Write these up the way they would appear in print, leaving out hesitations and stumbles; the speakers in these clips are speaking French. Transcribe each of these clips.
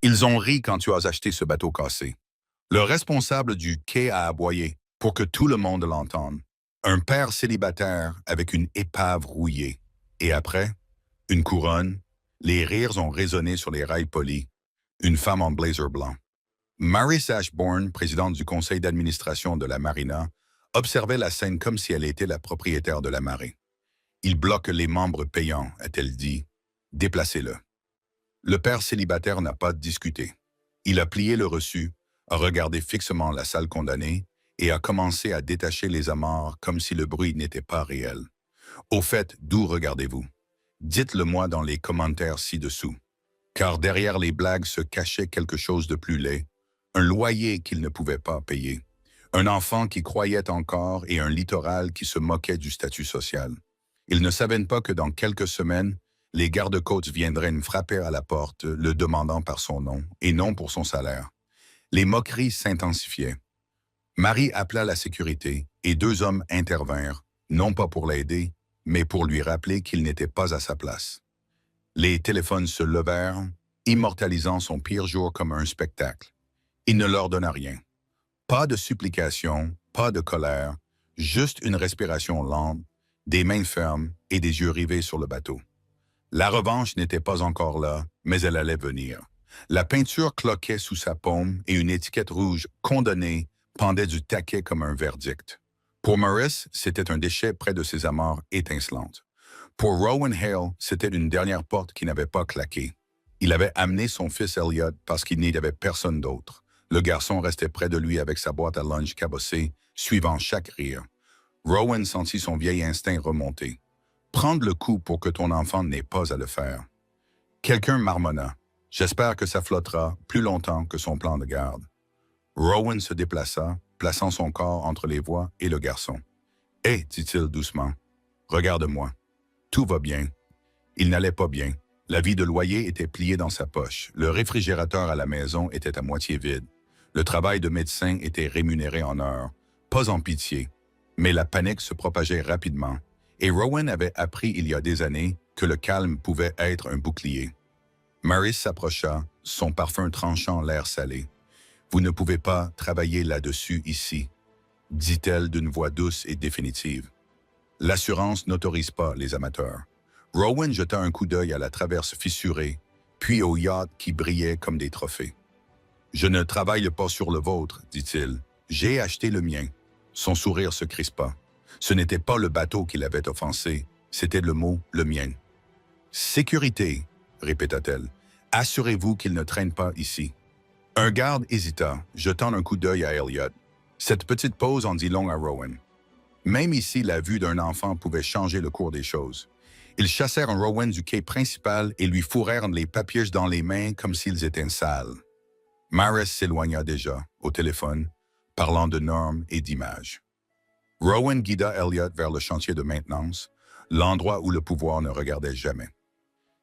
Ils ont ri quand tu as acheté ce bateau cassé. Le responsable du quai a aboyé pour que tout le monde l'entende. Un père célibataire avec une épave rouillée. Et après, une couronne. Les rires ont résonné sur les rails polis. Une femme en blazer blanc. Maris Ashbourne, présidente du conseil d'administration de la Marina, observait la scène comme si elle était la propriétaire de la marée. Il bloque les membres payants, a-t-elle dit. Déplacez-le. Le père célibataire n'a pas discuté. Il a plié le reçu, a regardé fixement la salle condamnée et a commencé à détacher les amarres comme si le bruit n'était pas réel. Au fait, d'où regardez-vous? Dites-le-moi dans les commentaires ci-dessous. Car derrière les blagues se cachait quelque chose de plus laid, un loyer qu'il ne pouvait pas payer, un enfant qui croyait encore et un littoral qui se moquait du statut social. Ils ne savaient pas que dans quelques semaines, les gardes-côtes viendraient me frapper à la porte, le demandant par son nom et non pour son salaire. Les moqueries s'intensifiaient. Marie appela la sécurité et 2 hommes intervinrent, non pas pour l'aider, mais pour lui rappeler qu'il n'était pas à sa place. Les téléphones se levèrent, immortalisant son pire jour comme un spectacle. Il ne leur donna rien. Pas de supplication, pas de colère, juste une respiration lente, des mains fermes et des yeux rivés sur le bateau. La revanche n'était pas encore là, mais elle allait venir. La peinture cloquait sous sa paume et une étiquette rouge condamnée pendait du taquet comme un verdict. Pour Maurice, c'était un déchet près de ses amarres étincelantes. Pour Rowan Hale, c'était une dernière porte qui n'avait pas claqué. Il avait amené son fils Elliot parce qu'il n'y avait personne d'autre. Le garçon restait près de lui avec sa boîte à lunch cabossée, suivant chaque rire. Rowan sentit son vieil instinct remonter. Prendre le coup pour que ton enfant n'ait pas à le faire. Quelqu'un marmonna. J'espère que ça flottera plus longtemps que son plan de garde. Rowan se déplaça, plaçant son corps entre les voies et le garçon. « Hé, dit-il doucement, regarde-moi. Tout va bien. » Il n'allait pas bien. La vie de loyer était pliée dans sa poche. Le réfrigérateur à la maison était à moitié vide. Le travail de médecin était rémunéré en heures, pas en pitié. Mais la panique se propageait rapidement. Et Rowan avait appris il y a des années que le calme pouvait être un bouclier. Maris s'approcha, son parfum tranchant l'air salé. « Vous ne pouvez pas travailler là-dessus ici, » dit-elle d'une voix douce et définitive. L'assurance n'autorise pas les amateurs. Rowan jeta un coup d'œil à la traverse fissurée, puis au yacht qui brillait comme des trophées. « Je ne travaille pas sur le vôtre, dit-il. J'ai acheté le mien. » Son sourire se crispa. Ce n'était pas le bateau qui l'avait offensé, c'était le mot « le mien ». « Sécurité », répéta-t-elle. « Assurez-vous qu'il ne traîne pas ici. » Un garde hésita, jetant un coup d'œil à Elliot. Cette petite pause en dit long à Rowan. Même ici, la vue d'un enfant pouvait changer le cours des choses. Ils chassèrent Rowan du quai principal et lui fourrèrent les papiers dans les mains comme s'ils étaient sales. Maris s'éloigna déjà, au téléphone, parlant de normes et d'images. Rowan guida Elliot vers le chantier de maintenance, l'endroit où le pouvoir ne regardait jamais.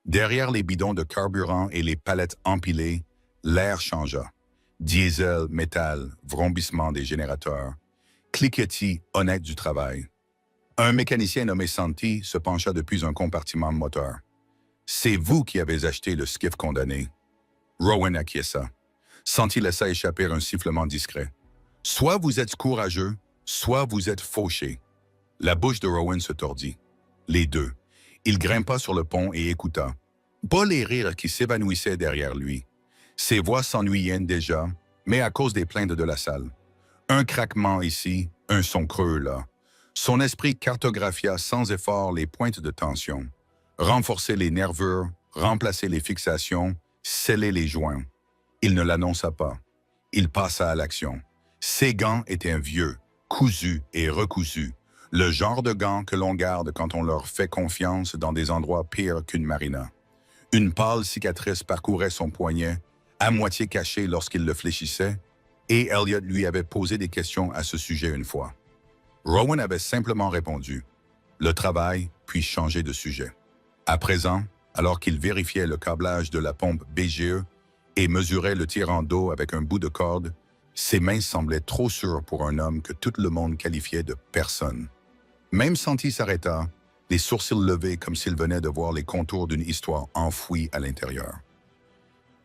Derrière les bidons de carburant et les palettes empilées, l'air changea. Diesel, métal, vrombissement des générateurs, cliquetis honnête du travail. Un mécanicien nommé Santi se pencha depuis un compartiment moteur. « C'est vous qui avez acheté le skiff condamné. » Rowan acquiesça. Santi laissa échapper un sifflement discret. « Soit vous êtes courageux, soit vous êtes fauché. » La bouche de Rowan se tordit. Les deux. Il grimpa sur le pont et écouta. Pas les rires qui s'évanouissaient derrière lui. Ses voix s'ennuyaient déjà, mais à cause des plaintes de la salle. Un craquement ici, un son creux là. Son esprit cartographia sans effort les pointes de tension. Renforcer les nervures, remplacer les fixations, sceller les joints. Il ne l'annonça pas. Il passa à l'action. Ses gants étaient vieux, cousus et recousus. Le genre de gants que l'on garde quand on leur fait confiance dans des endroits pires qu'une marina. Une pâle cicatrice parcourait son poignet, à moitié caché lorsqu'il le fléchissait, et Elliot lui avait posé des questions à ce sujet une fois. Rowan avait simplement répondu « Le travail, puis changé de sujet. » À présent, alors qu'il vérifiait le câblage de la pompe BGE et mesurait le tirant d'eau avec un bout de corde, ses mains semblaient trop sûres pour un homme que tout le monde qualifiait de personne. Même Santi s'arrêta, les sourcils levés comme s'il venait de voir les contours d'une histoire enfouie à l'intérieur.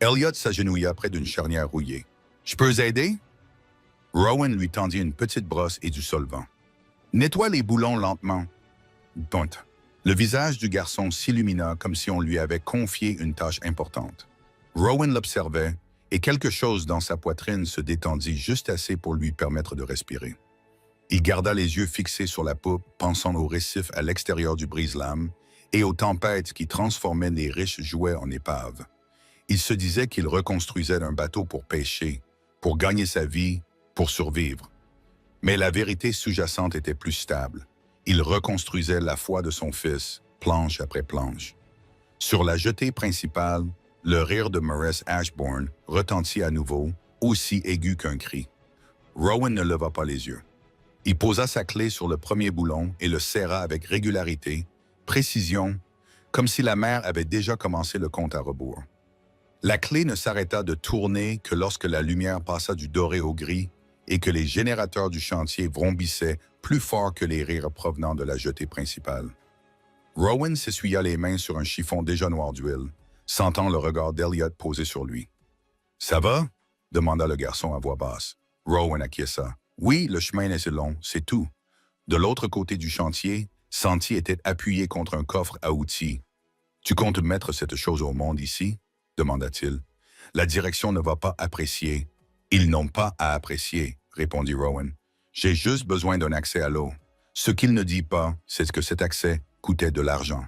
Elliot s'agenouilla près d'une charnière rouillée. « Je peux aider? » Rowan lui tendit une petite brosse et du solvant. « Nettoie les boulons lentement. » Pointe. Le visage du garçon s'illumina comme si on lui avait confié une tâche importante. Rowan l'observait et quelque chose dans sa poitrine se détendit juste assez pour lui permettre de respirer. Il garda les yeux fixés sur la poupe, pensant aux récifs à l'extérieur du brise-lames et aux tempêtes qui transformaient les riches jouets en épaves. Il se disait qu'il reconstruisait un bateau pour pêcher, pour gagner sa vie, pour survivre. Mais la vérité sous-jacente était plus stable. Il reconstruisait la foi de son fils, planche après planche. Sur la jetée principale, le rire de Maurice Ashbourne retentit à nouveau, aussi aigu qu'un cri. Rowan ne leva pas les yeux. Il posa sa clé sur le premier boulon et le serra avec régularité, précision, comme si la mer avait déjà commencé le compte à rebours. La clé ne s'arrêta de tourner que lorsque la lumière passa du doré au gris et que les générateurs du chantier vrombissaient plus fort que les rires provenant de la jetée principale. Rowan s'essuya les mains sur un chiffon déjà noir d'huile, sentant le regard d'Elliot posé sur lui. « Ça va? » demanda le garçon à voix basse. Rowan acquiesça. « Oui, le chemin est long, c'est tout. » De l'autre côté du chantier, Santi était appuyé contre un coffre à outils. « Tu comptes mettre cette chose au monde ici? » demanda-t-il. « La direction ne va pas apprécier. »« Ils n'ont pas à apprécier, » répondit Rowan. « J'ai juste besoin d'un accès à l'eau. Ce qu'il ne dit pas, c'est que cet accès coûtait de l'argent.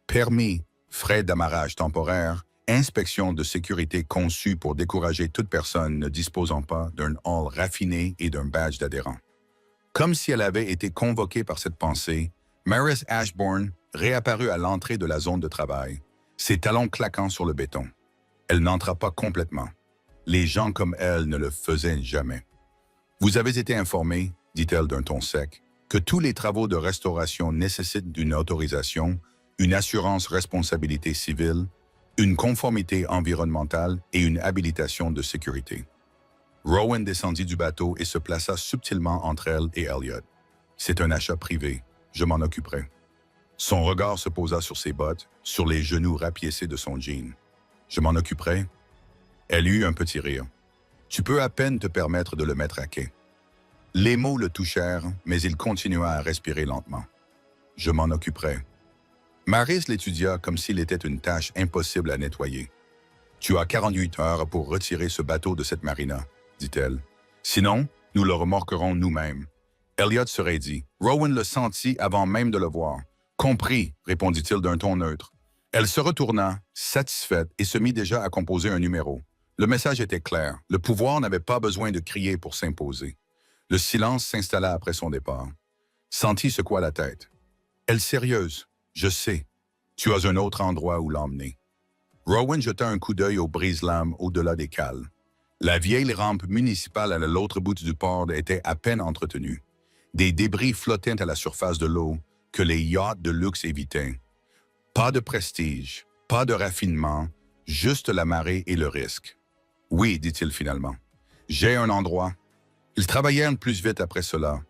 Permis, frais d'amarrage temporaire, inspection de sécurité conçue pour décourager toute personne ne disposant pas d'un hall raffiné et d'un badge d'adhérent. » Comme si elle avait été convoquée par cette pensée, Maurice Ashbourne réapparut à l'entrée de la zone de travail, ses talons claquant sur le béton. Elle n'entra pas complètement. Les gens comme elle ne le faisaient jamais. « Vous avez été informé, dit-elle d'un ton sec, que tous les travaux de restauration nécessitent d'une autorisation, une assurance responsabilité civile, une conformité environnementale et une habilitation de sécurité. » Rowan descendit du bateau et se plaça subtilement entre elle et Elliot. « C'est un achat privé, je m'en occuperai. » Son regard se posa sur ses bottes, sur les genoux rapiécés de son jean. « Je m'en occuperai. » Elle eut un petit rire. « Tu peux à peine te permettre de le mettre à quai. » Les mots le touchèrent, mais il continua à respirer lentement. « Je m'en occuperai. » Maris l'étudia comme s'il était une tâche impossible à nettoyer. « Tu as 48 heures pour retirer ce bateau de cette marina, » dit-elle. « Sinon, nous le remorquerons nous-mêmes. » Elliot se raidit. Rowan le sentit avant même de le voir. « Compris, » répondit-il d'un ton neutre. Elle se retourna, satisfaite, et se mit déjà à composer un numéro. Le message était clair. Le pouvoir n'avait pas besoin de crier pour s'imposer. Le silence s'installa après son départ. Santi secoua la tête. « Elle sérieuse, je sais. Tu as un autre endroit où l'emmener. » Rowan jeta un coup d'œil aux brise-lames au-delà des cales. La vieille rampe municipale à l'autre bout du port était à peine entretenue. Des débris flottaient à la surface de l'eau que les yachts de luxe évitaient. Pas de prestige, pas de raffinement, juste la marée et le risque. « Oui, dit-il finalement. J'ai un endroit. » Ils travaillèrent plus vite après cela.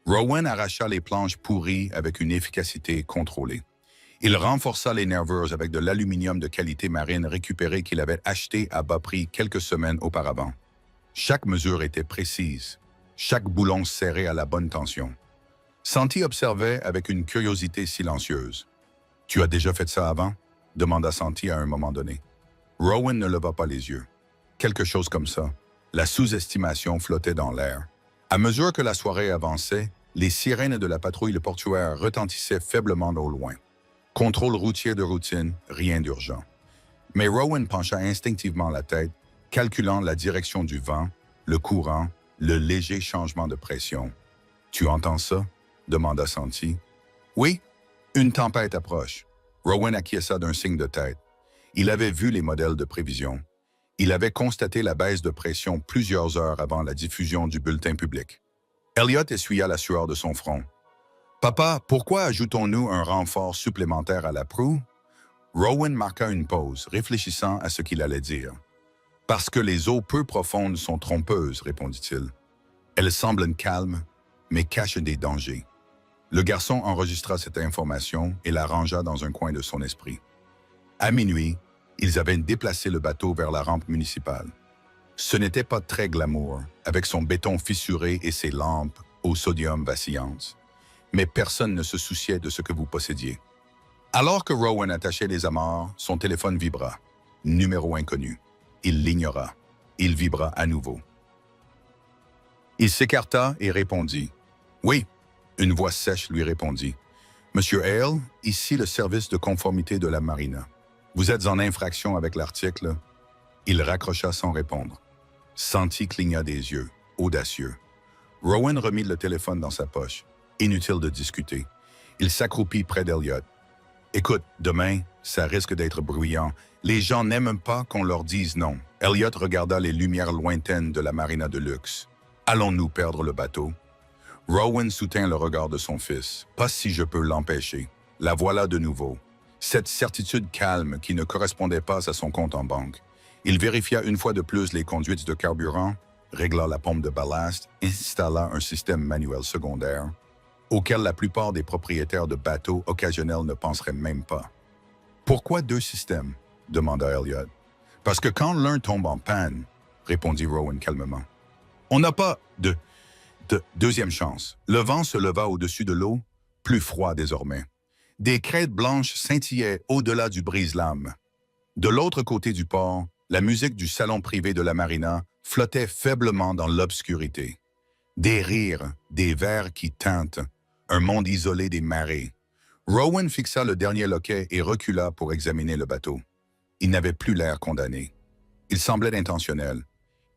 Rowan arracha les planches pourries avec une efficacité contrôlée. Il renforça les nervures avec de l'aluminium de qualité marine récupéré qu'il avait acheté à bas prix quelques semaines auparavant. Chaque mesure était précise, chaque boulon serré à la bonne tension. Santi observait avec une curiosité silencieuse. « Tu as déjà fait ça avant ?» demanda Santi à un moment donné. Rowan ne leva pas les yeux. Quelque chose comme ça. La sous-estimation flottait dans l'air. À mesure que la soirée avançait, les sirènes de la patrouille portuaire retentissaient faiblement au loin. Contrôle routier de routine, rien d'urgent. Mais Rowan pencha instinctivement la tête, calculant la direction du vent, le courant, le léger changement de pression. « Tu entends ça? » demanda Santi. « Oui, une tempête approche. » Rowan acquiesça d'un signe de tête. Il avait vu les modèles de prévision. Il avait constaté la baisse de pression plusieurs heures avant la diffusion du bulletin public. Elliot essuya la sueur de son front. « Papa, pourquoi ajoutons-nous un renfort supplémentaire à la proue? » Rowan marqua une pause, réfléchissant à ce qu'il allait dire. « Parce que les eaux peu profondes sont trompeuses, » répondit-il. « Elles semblent calmes, mais cachent des dangers. » Le garçon enregistra cette information et la rangea dans un coin de son esprit. À minuit, Ils avaient déplacé le bateau vers la rampe municipale. Ce n'était pas très glamour, avec son béton fissuré et ses lampes au sodium vacillantes. Mais personne ne se souciait de ce que vous possédiez. Alors que Rowan attachait les amarres, son téléphone vibra. Numéro inconnu. Il l'ignora. Il vibra à nouveau. Il s'écarta et répondit. « Oui. » Une voix sèche lui répondit. « Monsieur Hale, ici le service de conformité de la marina. Vous êtes en infraction avec l'article. » Il raccrocha sans répondre. Santi cligna des yeux, audacieux. Rowan remit le téléphone dans sa poche. Inutile de discuter. Il s'accroupit près d'Elliot. « Écoute, demain, ça risque d'être bruyant. Les gens n'aiment pas qu'on leur dise non. » Elliot regarda les lumières lointaines de la marina de luxe. « Allons-nous perdre le bateau? » Rowan soutint le regard de son fils. « Pas si je peux l'empêcher. La voilà de nouveau. » Cette certitude calme qui ne correspondait pas à son compte en banque. Il vérifia une fois de plus les conduites de carburant, régla la pompe de ballast, installa un système manuel secondaire, auquel la plupart des propriétaires de bateaux occasionnels ne penseraient même pas. « Pourquoi deux systèmes? » demanda Elliot. « Parce que quand l'un tombe en panne, » répondit Rowan calmement, « on n'a pas de deuxième chance. » Le vent se leva au-dessus de l'eau, plus froid désormais. Des crêtes blanches scintillaient au-delà du brise-lames. De l'autre côté du port, la musique du salon privé de la marina flottait faiblement dans l'obscurité. Des rires, des verres qui tintent, un monde isolé des marées. Rowan fixa le dernier loquet et recula pour examiner le bateau. Il n'avait plus l'air condamné. Il semblait intentionnel.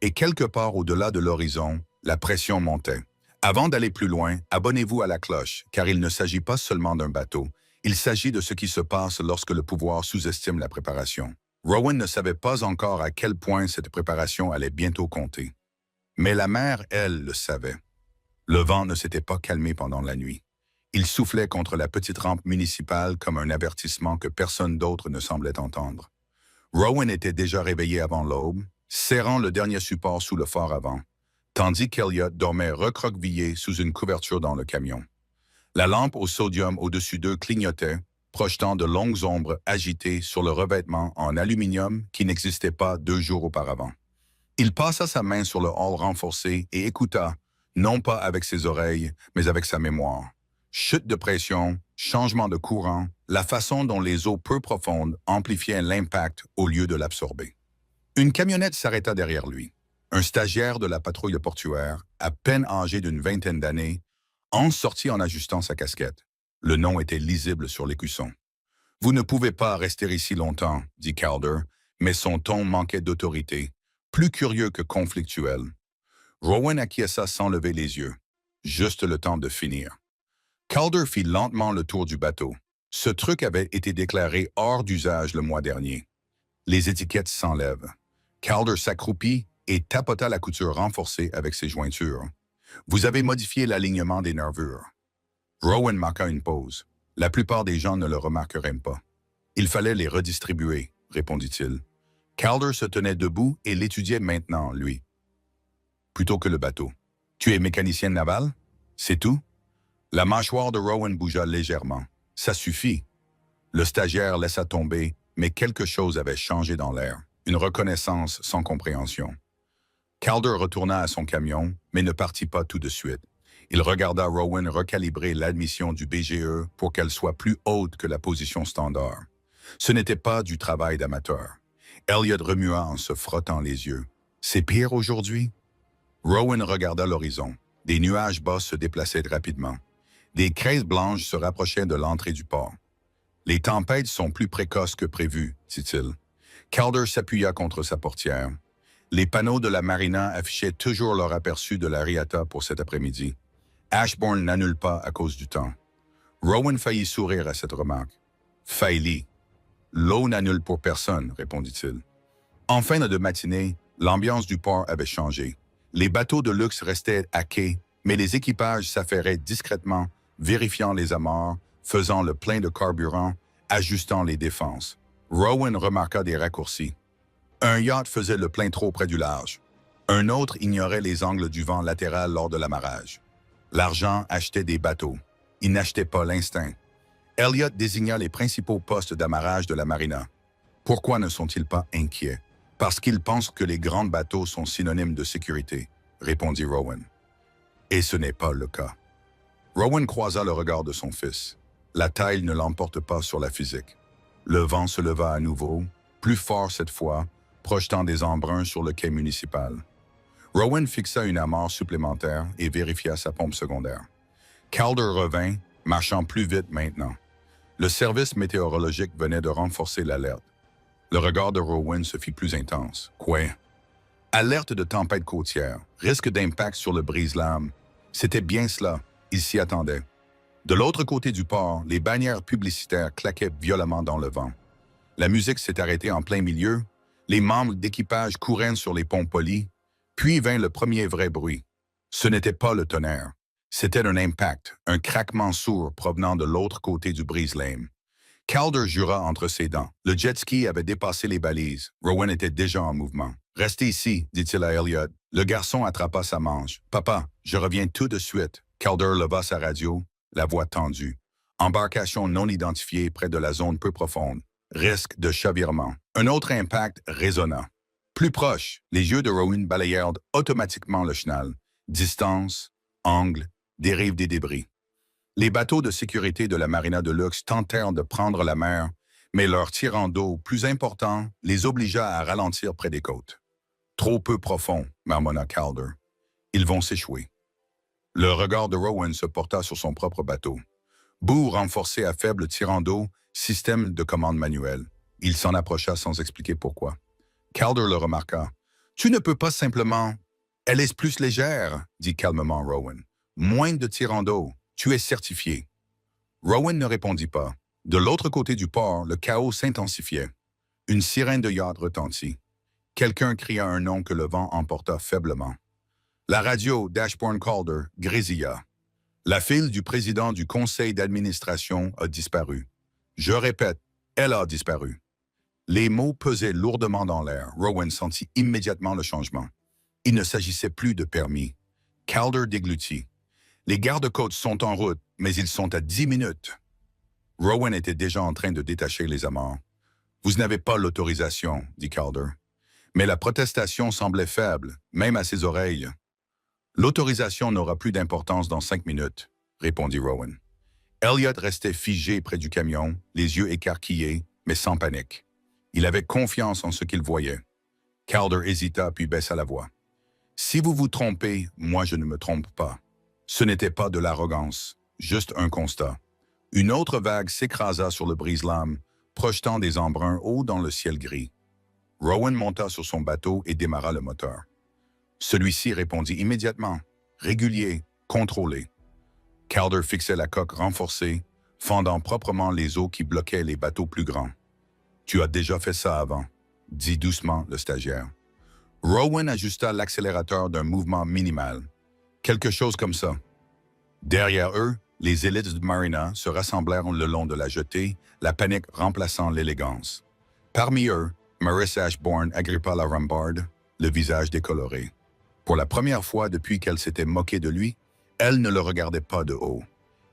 Et quelque part au-delà de l'horizon, la pression montait. Avant d'aller plus loin, abonnez-vous à la cloche, car il ne s'agit pas seulement d'un bateau. Il s'agit de ce qui se passe lorsque le pouvoir sous-estime la préparation. Rowan ne savait pas encore à quel point cette préparation allait bientôt compter. Mais la mer, elle, le savait. Le vent ne s'était pas calmé pendant la nuit. Il soufflait contre la petite rampe municipale comme un avertissement que personne d'autre ne semblait entendre. Rowan était déjà réveillé avant l'aube, serrant le dernier support sous le fort avant, tandis qu'Elliot dormait recroquevillé sous une couverture dans le camion. La lampe au sodium au-dessus d'eux clignotait, projetant de longues ombres agitées sur le revêtement en aluminium qui n'existait pas 2 jours auparavant. Il passa sa main sur le hall renforcé et écouta, non pas avec ses oreilles, mais avec sa mémoire. Chute de pression, changement de courant, la façon dont les eaux peu profondes amplifiaient l'impact au lieu de l'absorber. Une camionnette s'arrêta derrière lui. Un stagiaire de la patrouille portuaire, à peine âgé d'une vingtaine d'années, en sortit en ajustant sa casquette. Le nom était lisible sur l'écusson. « Vous ne pouvez pas rester ici longtemps, » dit Calder, mais son ton manquait d'autorité, plus curieux que conflictuel. Rowan acquiesça sans lever les yeux. Juste le temps de finir. Calder fit lentement le tour du bateau. Ce truc avait été déclaré hors d'usage le mois dernier. Les étiquettes s'enlèvent. Calder s'accroupit et tapota la couture renforcée avec ses jointures. « Vous avez modifié l'alignement des nervures. » Rowan marqua une pause. La plupart des gens ne le remarqueraient pas. « Il fallait les redistribuer, » répondit-il. Calder se tenait debout et l'étudiait maintenant, lui. Plutôt que le bateau. « Tu es mécanicien naval? C'est tout? » La mâchoire de Rowan bougea légèrement. « Ça suffit. » Le stagiaire laissa tomber, mais quelque chose avait changé dans l'air. Une reconnaissance sans compréhension. Calder retourna à son camion, mais ne partit pas tout de suite. Il regarda Rowan recalibrer l'admission du BGE pour qu'elle soit plus haute que la position standard. Ce n'était pas du travail d'amateur. Elliot remua en se frottant les yeux. « C'est pire aujourd'hui? » Rowan regarda l'horizon. Des nuages bas se déplaçaient rapidement. Des crêtes blanches se rapprochaient de l'entrée du port. « Les tempêtes sont plus précoces que prévu, » dit-il. Calder s'appuya contre sa portière. Les panneaux de la marina affichaient toujours leur aperçu de la Riata pour cet après-midi. Ashbourne n'annule pas à cause du temps. Rowan faillit sourire à cette remarque. « Faillit. L'eau n'annule pour personne, » répondit-il. En fin de matinée, l'ambiance du port avait changé. Les bateaux de luxe restaient à quai, mais les équipages s'affairaient discrètement, vérifiant les amarres, faisant le plein de carburant, ajustant les défenses. Rowan remarqua des raccourcis. Un yacht faisait le plein trop près du large. Un autre ignorait les angles du vent latéral lors de l'amarrage. L'argent achetait des bateaux. Il n'achetait pas l'instinct. Elliot désigna les principaux postes d'amarrage de la marina. Pourquoi ne sont-ils pas inquiets? Parce qu'ils pensent que les grands bateaux sont synonymes de sécurité, répondit Rowan. Et ce n'est pas le cas. Rowan croisa le regard de son fils. La taille ne l'emporte pas sur la physique. Le vent se leva à nouveau, plus fort cette fois, projetant des embruns sur le quai municipal. Rowan fixa une amarre supplémentaire et vérifia sa pompe secondaire. Calder revint, marchant plus vite maintenant. Le service météorologique venait de renforcer l'alerte. Le regard de Rowan se fit plus intense. Quoi? Alerte de tempête côtière, risque d'impact sur le brise-lames. C'était bien cela, il s'y attendait. De l'autre côté du port, les bannières publicitaires claquaient violemment dans le vent. La musique s'est arrêtée en plein milieu, les membres d'équipage couraient sur les ponts polis, puis vint le premier vrai bruit. Ce n'était pas le tonnerre. C'était un impact, un craquement sourd provenant de l'autre côté du brise-lames. Calder jura entre ses dents. Le jet ski avait dépassé les balises. Rowan était déjà en mouvement. « Restez ici », dit-il à Elliot. Le garçon attrapa sa manche. « Papa, je reviens tout de suite. » Calder leva sa radio, la voix tendue. Embarcation non identifiée près de la zone peu profonde. Risque de chavirement. Un autre impact résonna. Plus proche, les yeux de Rowan balayèrent automatiquement le chenal. Distance, angle, dérive des débris. Les bateaux de sécurité de la marina de luxe tentèrent de prendre la mer, mais leur tirant d'eau plus important les obligea à ralentir près des côtes. « Trop peu profond », marmonna Calder. « Ils vont s'échouer. » Le regard de Rowan se porta sur son propre bateau. Bout renforcé à faible tirant d'eau, système de commande manuel. Il s'en approcha sans expliquer pourquoi. Calder le remarqua. « Tu ne peux pas simplement... »« Elle est plus légère, » dit calmement Rowan. « Moins de tirant d'eau. Tu es certifié. » Rowan ne répondit pas. De l'autre côté du port, le chaos s'intensifiait. Une sirène de yacht retentit. Quelqu'un cria un nom que le vent emporta faiblement. La radio d'Ashbourne Calder grésilla. La fille du président du conseil d'administration a disparu. Je répète, elle a disparu. Les mots pesaient lourdement dans l'air. Rowan sentit immédiatement le changement. Il ne s'agissait plus de permis. Calder déglutit. Les gardes-côtes sont en route, mais ils sont à 10 minutes. Rowan était déjà en train de détacher les amarres. « Vous n'avez pas l'autorisation, » dit Calder. Mais la protestation semblait faible, même à ses oreilles. « L'autorisation n'aura plus d'importance dans 5 minutes, » répondit Rowan. Elliot restait figé près du camion, les yeux écarquillés, mais sans panique. Il avait confiance en ce qu'il voyait. Calder hésita puis baissa la voix. « Si vous vous trompez, moi je ne me trompe pas. » Ce n'était pas de l'arrogance, juste un constat. Une autre vague s'écrasa sur le brise-lames, projetant des embruns hauts dans le ciel gris. Rowan monta sur son bateau et démarra le moteur. Celui-ci répondit immédiatement, régulier, contrôlé. Calder fixait la coque renforcée, fendant proprement les eaux qui bloquaient les bateaux plus grands. « Tu as déjà fait ça avant », dit doucement le stagiaire. Rowan ajusta l'accélérateur d'un mouvement minimal. Quelque chose comme ça. Derrière eux, les élites de Marina se rassemblèrent le long de la jetée, la panique remplaçant l'élégance. Parmi eux, Marissa Ashbourne agrippa la rambarde, le visage décoloré. Pour la première fois depuis qu'elle s'était moquée de lui, elle ne le regardait pas de haut.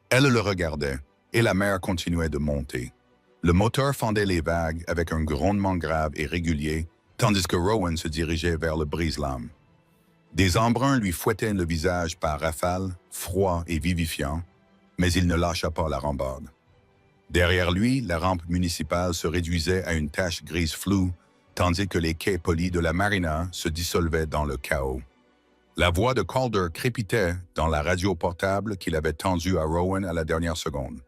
Elle le regardait, et la mer continuait de monter. Le moteur fendait les vagues avec un grondement grave et régulier, tandis que Rowan se dirigeait vers le brise-lames. Des embruns lui fouettaient le visage par rafales, froid et vivifiant, mais il ne lâcha pas la rambarde. Derrière lui, la rampe municipale se réduisait à une tache grise floue, tandis que les quais polis de la marina se dissolvaient dans le chaos. La voix de Calder crépitait dans la radio portable qu'il avait tendue à Rowan à la dernière seconde.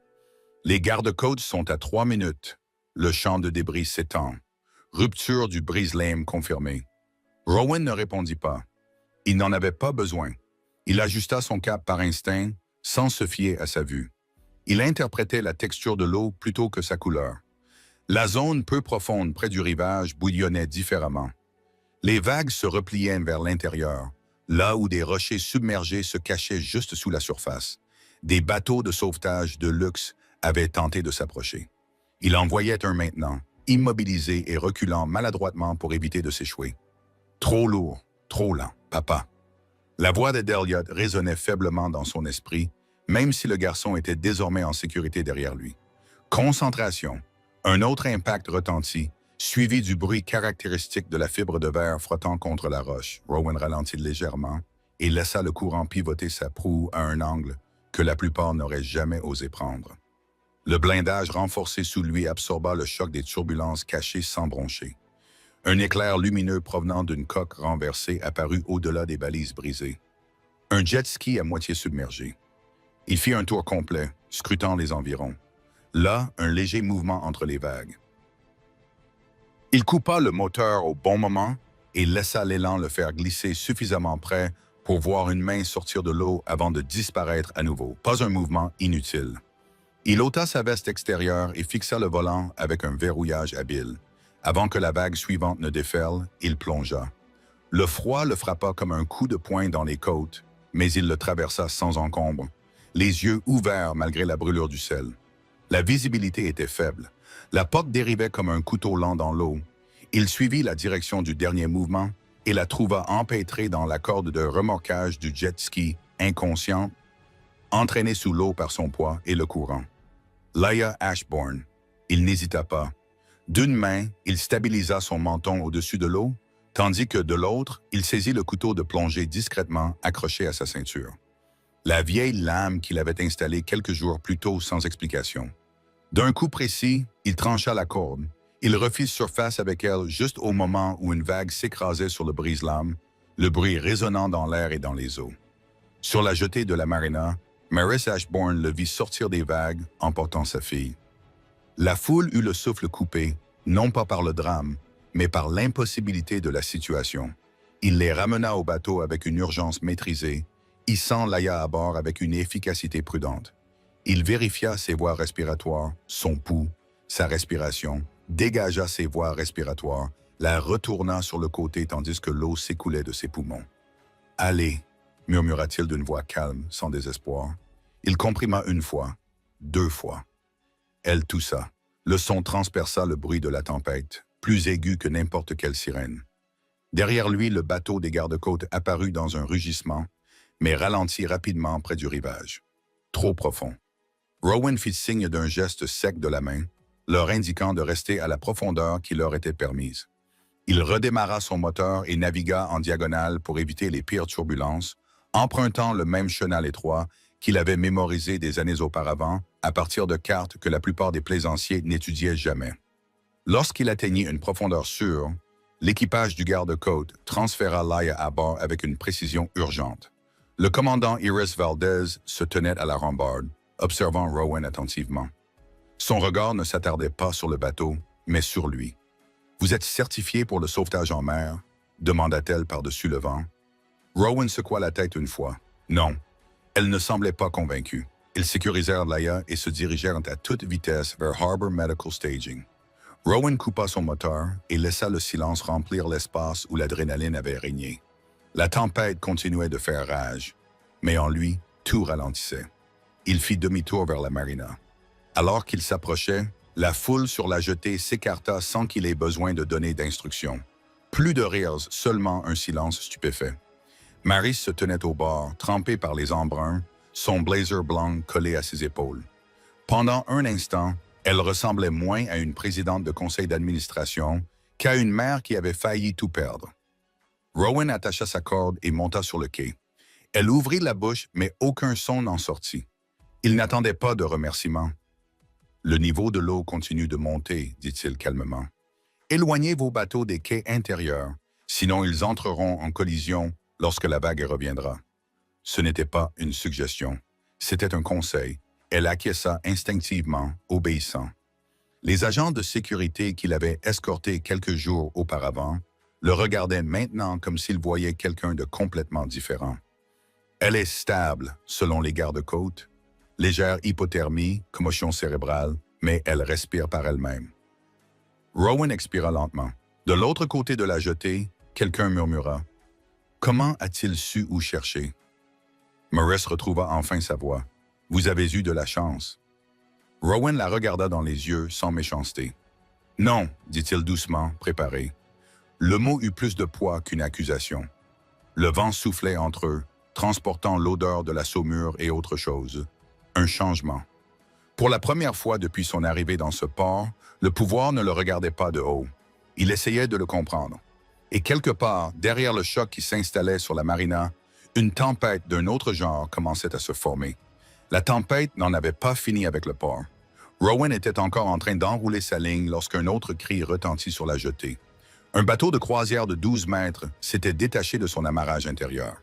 Les gardes-côtes sont à 3 minutes. Le champ de débris s'étend. Rupture du brise-lames confirmée. Rowan ne répondit pas. Il n'en avait pas besoin. Il ajusta son cap par instinct, sans se fier à sa vue. Il interprétait la texture de l'eau plutôt que sa couleur. La zone peu profonde près du rivage bouillonnait différemment. Les vagues se repliaient vers l'intérieur, là où des rochers submergés se cachaient juste sous la surface. Des bateaux de sauvetage de luxe avaient tenté de s'approcher. Il en voyait un maintenant, immobilisé et reculant maladroitement pour éviter de s'échouer. Trop lourd, trop lent, papa. La voix de Elliot résonnait faiblement dans son esprit, même si le garçon était désormais en sécurité derrière lui. Concentration. Un autre impact retentit, suivi du bruit caractéristique de la fibre de verre frottant contre la roche. Rowan ralentit légèrement et laissa le courant pivoter sa proue à un angle que la plupart n'auraient jamais osé prendre. Le blindage renforcé sous lui absorba le choc des turbulences cachées sans broncher. Un éclair lumineux provenant d'une coque renversée apparut au-delà des balises brisées. Un jet ski à moitié submergé. Il fit un tour complet, scrutant les environs. Là, un léger mouvement entre les vagues. Il coupa le moteur au bon moment et laissa l'élan le faire glisser suffisamment près pour voir une main sortir de l'eau avant de disparaître à nouveau. Pas un mouvement inutile. Il ôta sa veste extérieure et fixa le volant avec un verrouillage habile. Avant que la vague suivante ne déferle, il plongea. Le froid le frappa comme un coup de poing dans les côtes, mais il le traversa sans encombre, les yeux ouverts malgré la brûlure du sel. La visibilité était faible. La porte dérivait comme un couteau lent dans l'eau. Il suivit la direction du dernier mouvement et la trouva empêtrée dans la corde de remorquage du jet ski, inconscient, entraîné sous l'eau par son poids et le courant. Laia Ashbourne. Il n'hésita pas. D'une main, il stabilisa son menton au-dessus de l'eau, tandis que de l'autre, il saisit le couteau de plongée discrètement accroché à sa ceinture. La vieille lame qu'il avait installée quelques jours plus tôt sans explication. D'un coup précis, il trancha la corde. Il refit surface avec elle juste au moment où une vague s'écrasait sur le brise-lames, le bruit résonnant dans l'air et dans les eaux. Sur la jetée de la marina, Maurice Ashbourne le vit sortir des vagues, emportant sa fille. La foule eut le souffle coupé, non pas par le drame, mais par l'impossibilité de la situation. Il les ramena au bateau avec une urgence maîtrisée, hissant Laia à bord avec une efficacité prudente. Il vérifia ses voies respiratoires, son pouls, sa respiration, dégagea ses voies respiratoires, la retourna sur le côté tandis que l'eau s'écoulait de ses poumons. « Allez !» murmura-t-il d'une voix calme, sans désespoir. Il comprima une fois, 2 fois. Elle toussa. Le son transperça le bruit de la tempête, plus aigu que n'importe quelle sirène. Derrière lui, le bateau des gardes-côtes apparut dans un rugissement, mais ralentit rapidement près du rivage. Trop profond. Rowan fit signe d'un geste sec de la main, leur indiquant de rester à la profondeur qui leur était permise. Il redémarra son moteur et navigua en diagonale pour éviter les pires turbulences, empruntant le même chenal étroit qu'il avait mémorisé des années auparavant à partir de cartes que la plupart des plaisanciers n'étudiaient jamais. Lorsqu'il atteignit une profondeur sûre, l'équipage du garde-côte transféra Laia à bord avec une précision urgente. Le commandant Iris Valdez se tenait à la rambarde, observant Rowan attentivement. Son regard ne s'attardait pas sur le bateau, mais sur lui. « Vous êtes certifié pour le sauvetage en mer ?» demanda-t-elle par-dessus le vent. Rowan secoua la tête une fois. Non. Elle ne semblait pas convaincue. Ils sécurisèrent Laia et se dirigèrent à toute vitesse vers Harbor Medical Staging. Rowan coupa son moteur et laissa le silence remplir l'espace où l'adrénaline avait régné. La tempête continuait de faire rage, mais en lui, tout ralentissait. Il fit demi-tour vers la marina. Alors qu'il s'approchait, la foule sur la jetée s'écarta sans qu'il ait besoin de donner d'instructions. Plus de rires, seulement un silence stupéfait. Maris se tenait au bord, trempé par les embruns, son blazer blanc collé à ses épaules. Pendant un instant, elle ressemblait moins à une présidente de conseil d'administration qu'à une mère qui avait failli tout perdre. Rowan attacha sa corde et monta sur le quai. Elle ouvrit la bouche, mais aucun son n'en sortit. Il n'attendait pas de remerciements. « Le niveau de l'eau continue de monter, dit-il calmement. Éloignez vos bateaux des quais intérieurs, sinon ils entreront en collision lorsque la vague reviendra. » Ce n'était pas une suggestion, c'était un conseil. Elle acquiesça instinctivement, obéissant. Les agents de sécurité qui l'avaient escorté quelques jours auparavant le regardaient maintenant comme s'ils voyaient quelqu'un de complètement différent. Elle est stable, selon les gardes-côtes. Légère hypothermie, commotion cérébrale, mais elle respire par elle-même. Rowan expira lentement. De l'autre côté de la jetée, quelqu'un murmura. « Comment a-t-il su où chercher? » Maurice retrouva enfin sa voix. « Vous avez eu de la chance. » Rowan la regarda dans les yeux sans méchanceté. « Non, dit-il doucement, préparé. » Le mot eut plus de poids qu'une accusation. Le vent soufflait entre eux, transportant l'odeur de la saumure et autre chose. Un changement. Pour la première fois depuis son arrivée dans ce port, le pouvoir ne le regardait pas de haut. Il essayait de le comprendre. Et quelque part, derrière le choc qui s'installait sur la marina, une tempête d'un autre genre commençait à se former. La tempête n'en avait pas fini avec le port. Rowan était encore en train d'enrouler sa ligne lorsqu'un autre cri retentit sur la jetée. Un bateau de croisière de 12 mètres s'était détaché de son amarrage intérieur.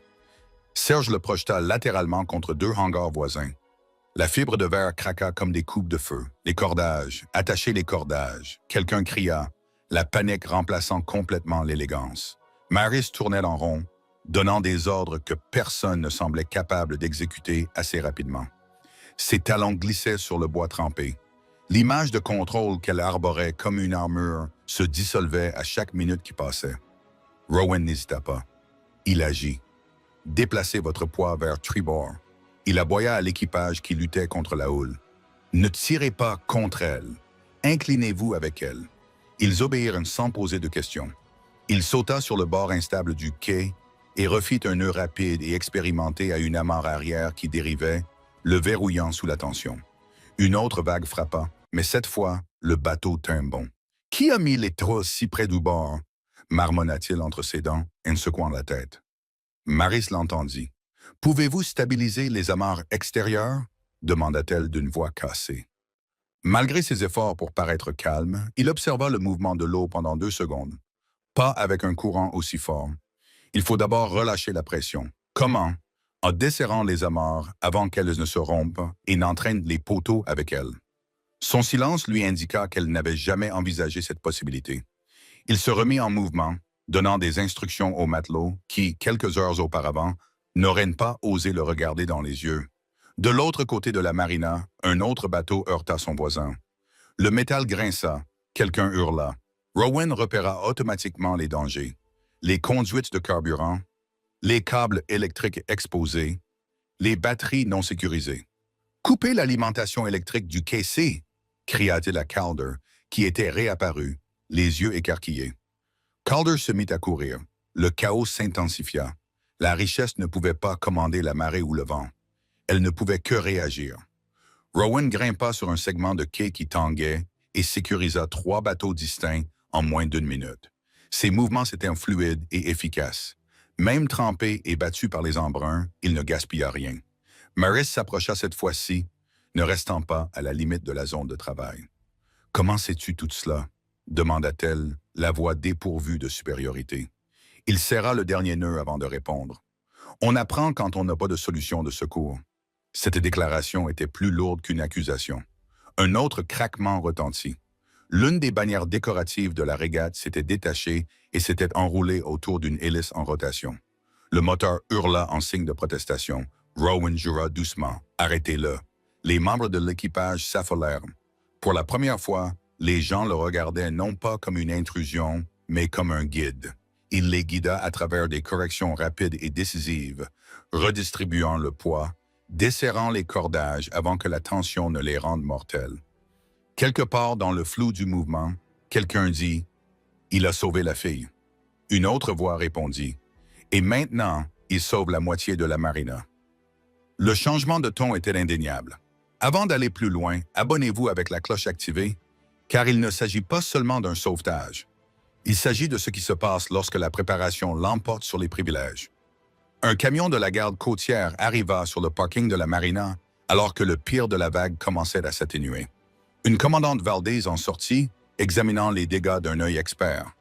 Serge le projeta latéralement contre deux hangars voisins. La fibre de verre craqua comme des coupes de feu. Les cordages, attachez les cordages. Quelqu'un cria, la panique remplaçant complètement l'élégance. Maris tournait en rond, donnant des ordres que personne ne semblait capable d'exécuter assez rapidement. Ses talons glissaient sur le bois trempé. L'image de contrôle qu'elle arborait comme une armure se dissolvait à chaque minute qui passait. Rowan n'hésita pas. Il agit. Déplacez votre poids vers tribord. Il aboya à l'équipage qui luttait contre la houle. Ne tirez pas contre elle. Inclinez-vous avec elle. Ils obéirent sans poser de questions. Il sauta sur le bord instable du quai et refit un nœud rapide et expérimenté à une amarre arrière qui dérivait, le verrouillant sous la tension. Une autre vague frappa, mais cette fois, le bateau tint bon. « Qui a mis les trosses si près du bord ?» marmonna-t-il entre ses dents, en secouant la tête. Maris l'entendit. « Pouvez-vous stabiliser les amarres extérieures ?» demanda-t-elle d'une voix cassée. Malgré ses efforts pour paraître calme, il observa le mouvement de l'eau pendant 2 secondes. Pas avec un courant aussi fort. Il faut d'abord relâcher la pression. Comment? En desserrant les amarres avant qu'elles ne se rompent et n'entraînent les poteaux avec elles. Son silence lui indiqua qu'elle n'avait jamais envisagé cette possibilité. Il se remit en mouvement, donnant des instructions aux matelots qui, quelques heures auparavant, n'auraient pas osé le regarder dans les yeux. De l'autre côté de la marina, un autre bateau heurta son voisin. Le métal grinça, quelqu'un hurla. Rowan repéra automatiquement les dangers. Les conduites de carburant, les câbles électriques exposés, les batteries non sécurisées. « Coupez l'alimentation électrique du quai C !» cria-t-il à Calder, qui était réapparu, les yeux écarquillés. Calder se mit à courir. Le chaos s'intensifia. La richesse ne pouvait pas commander la marée ou le vent. Elle ne pouvait que réagir. Rowan grimpa sur un segment de quai qui tanguait et sécurisa 3 bateaux distincts en moins d'1 minute. Ses mouvements étaient fluides et efficaces. Même trempé et battu par les embruns, il ne gaspilla rien. Maris s'approcha cette fois-ci, ne restant pas à la limite de la zone de travail. « Comment sais-tu tout cela ?» demanda-t-elle, la voix dépourvue de supériorité. Il serra le dernier nœud avant de répondre. « On apprend quand on n'a pas de solution de secours. » Cette déclaration était plus lourde qu'une accusation. Un autre craquement retentit. L'une des bannières décoratives de la régate s'était détachée et s'était enroulée autour d'une hélice en rotation. Le moteur hurla en signe de protestation. Rowan jura doucement. « Arrêtez-le !» Les membres de l'équipage s'affolèrent. Pour la première fois, les gens le regardaient non pas comme une intrusion, mais comme un guide. Il les guida à travers des corrections rapides et décisives, redistribuant le poids, desserrant les cordages avant que la tension ne les rende mortels. Quelque part dans le flou du mouvement, quelqu'un dit « Il a sauvé la fille ». Une autre voix répondit « Et maintenant, il sauve la moitié de la marina ». Le changement de ton était indéniable. Avant d'aller plus loin, abonnez-vous avec la cloche activée, car il ne s'agit pas seulement d'un sauvetage. Il s'agit de ce qui se passe lorsque la préparation l'emporte sur les privilèges. Un camion de la garde côtière arriva sur le parking de la marina alors que le pire de la vague commençait à s'atténuer. Une commandante Valdez en sortit, examinant les dégâts d'un œil expert.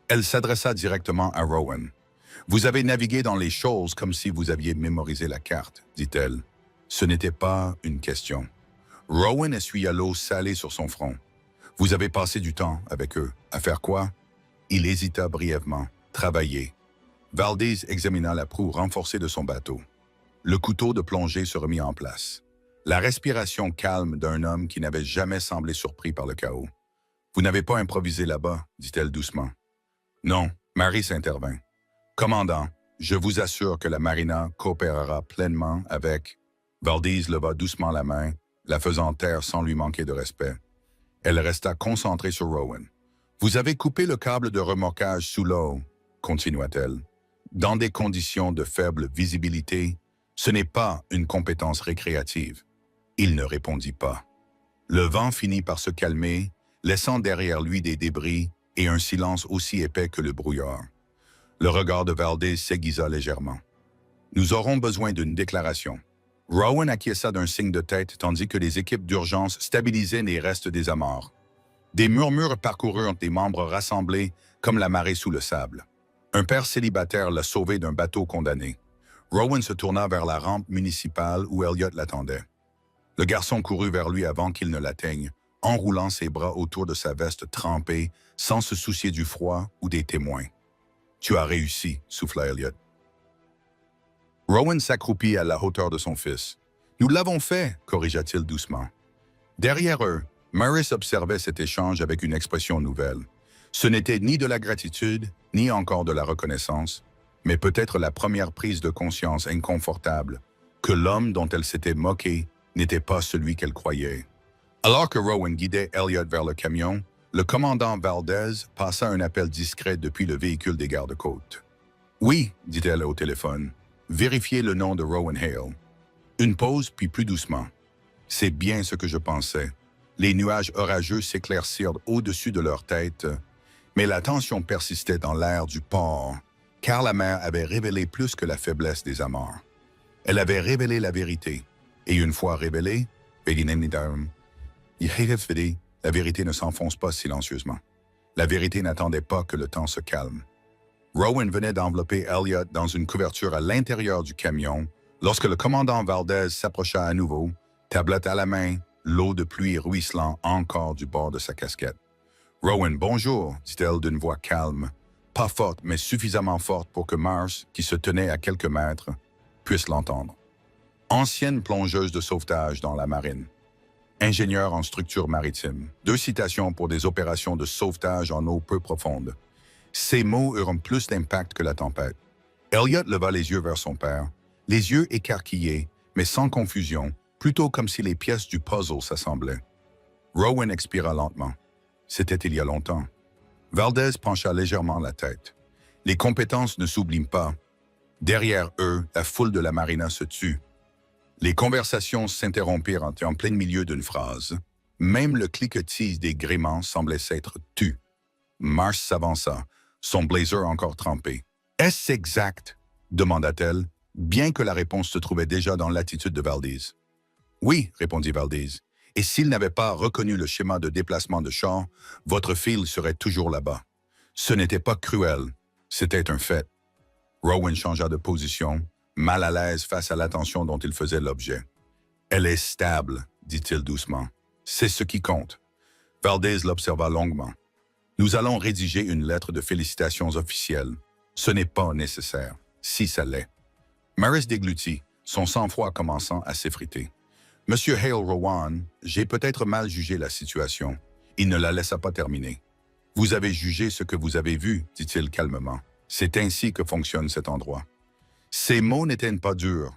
Elle s'adressa directement à Rowan. « Vous avez navigué dans les choses comme si vous aviez mémorisé la carte, dit-elle. Ce n'était pas une question. Rowan essuya l'eau salée sur son front. « Vous avez passé du temps avec eux. À faire quoi? » Il hésita brièvement. « Travailler. » Valdez examina la proue renforcée de son bateau. Le couteau de plongée se remit en place. La respiration calme d'un homme qui n'avait jamais semblé surpris par le chaos. « Vous n'avez pas improvisé là-bas, dit-elle doucement. « Non, Maris intervint. « Commandant, je vous assure que la marina coopérera pleinement avec... » Valdez leva doucement la main, la faisant taire sans lui manquer de respect. Elle resta concentrée sur Rowan. « Vous avez coupé le câble de remorquage sous l'eau, » continua-t-elle. « Dans des conditions de faible visibilité, ce n'est pas une compétence récréative. » Il ne répondit pas. Le vent finit par se calmer, laissant derrière lui des débris, et un silence aussi épais que le brouillard. Le regard de Valdez s'aiguisa légèrement. « Nous aurons besoin d'une déclaration. » Rowan acquiesça d'un signe de tête tandis que les équipes d'urgence stabilisaient les restes des amarres. Des murmures parcoururent des membres rassemblés comme la marée sous le sable. Un père célibataire l'a sauvé d'un bateau condamné. Rowan se tourna vers la rampe municipale où Elliot l'attendait. Le garçon courut vers lui avant qu'il ne l'atteigne, enroulant ses bras autour de sa veste trempée, sans se soucier du froid ou des témoins. « Tu as réussi », souffla Elliot. Rowan s'accroupit à la hauteur de son fils. « Nous l'avons fait », corrigea-t-il doucement. Derrière eux, Maris observait cet échange avec une expression nouvelle. Ce n'était ni de la gratitude, ni encore de la reconnaissance, mais peut-être la première prise de conscience inconfortable que l'homme dont elle s'était moquée n'était pas celui qu'elle croyait. Alors que Rowan guidait Elliot vers le camion, le commandant Valdez passa un appel discret depuis le véhicule des gardes-côtes. « Oui », dit-elle au téléphone. « Vérifiez le nom de Rowan Hale. » Une pause, puis plus doucement. « C'est bien ce que je pensais. » Les nuages orageux s'éclaircirent au-dessus de leur tête, mais la tension persistait dans l'air du port, car la mer avait révélé plus que la faiblesse des amarres. Elle avait révélé la vérité, et une fois révélée, la vérité ne s'enfonce pas silencieusement. La vérité n'attendait pas que le temps se calme. Rowan venait d'envelopper Elliot dans une couverture à l'intérieur du camion lorsque le commandant Valdez s'approcha à nouveau, tablette à la main, l'eau de pluie ruisselant encore du bord de sa casquette. « Rowan, bonjour », dit-elle d'une voix calme, pas forte mais suffisamment forte pour que Mars, qui se tenait à quelques mètres, puisse l'entendre. Ancienne plongeuse de sauvetage dans la marine. Ingénieure en structure maritime. 2 citations pour des opérations de sauvetage en eau peu profonde. Ces mots eurent plus d'impact que la tempête. Elliot leva les yeux vers son père, les yeux écarquillés, mais sans confusion, plutôt comme si les pièces du puzzle s'assemblaient. Rowan expira lentement. C'était il y a longtemps. Valdez pencha légèrement la tête. Les compétences ne s'oublient pas. Derrière eux, la foule de la marina se tut. Les conversations s'interrompirent en plein milieu d'une phrase. Même le cliquetis des gréements semblait s'être tu. Mars s'avança, son blazer encore trempé. « Est-ce exact ?» demanda-t-elle, bien que la réponse se trouvait déjà dans l'attitude de Valdez. « Oui », répondit Valdez. « Et s'il n'avait pas reconnu le schéma de déplacement de char, votre fil serait toujours là-bas. Ce n'était pas cruel, c'était un fait. » Rowan changea de position, mal à l'aise face à l'attention dont il faisait l'objet. « Elle est stable, » dit-il doucement. « C'est ce qui compte. » Valdez l'observa longuement. « Nous allons rédiger une lettre de félicitations officielle. Ce n'est pas nécessaire, si ça l'est. » Maris déglutit, son sang-froid commençant à s'effriter. « Monsieur Hale Rowan, j'ai peut-être mal jugé la situation. » Il ne la laissa pas terminer. « Vous avez jugé ce que vous avez vu, » dit-il calmement. « C'est ainsi que fonctionne cet endroit. » Ces mots n'étaient pas durs.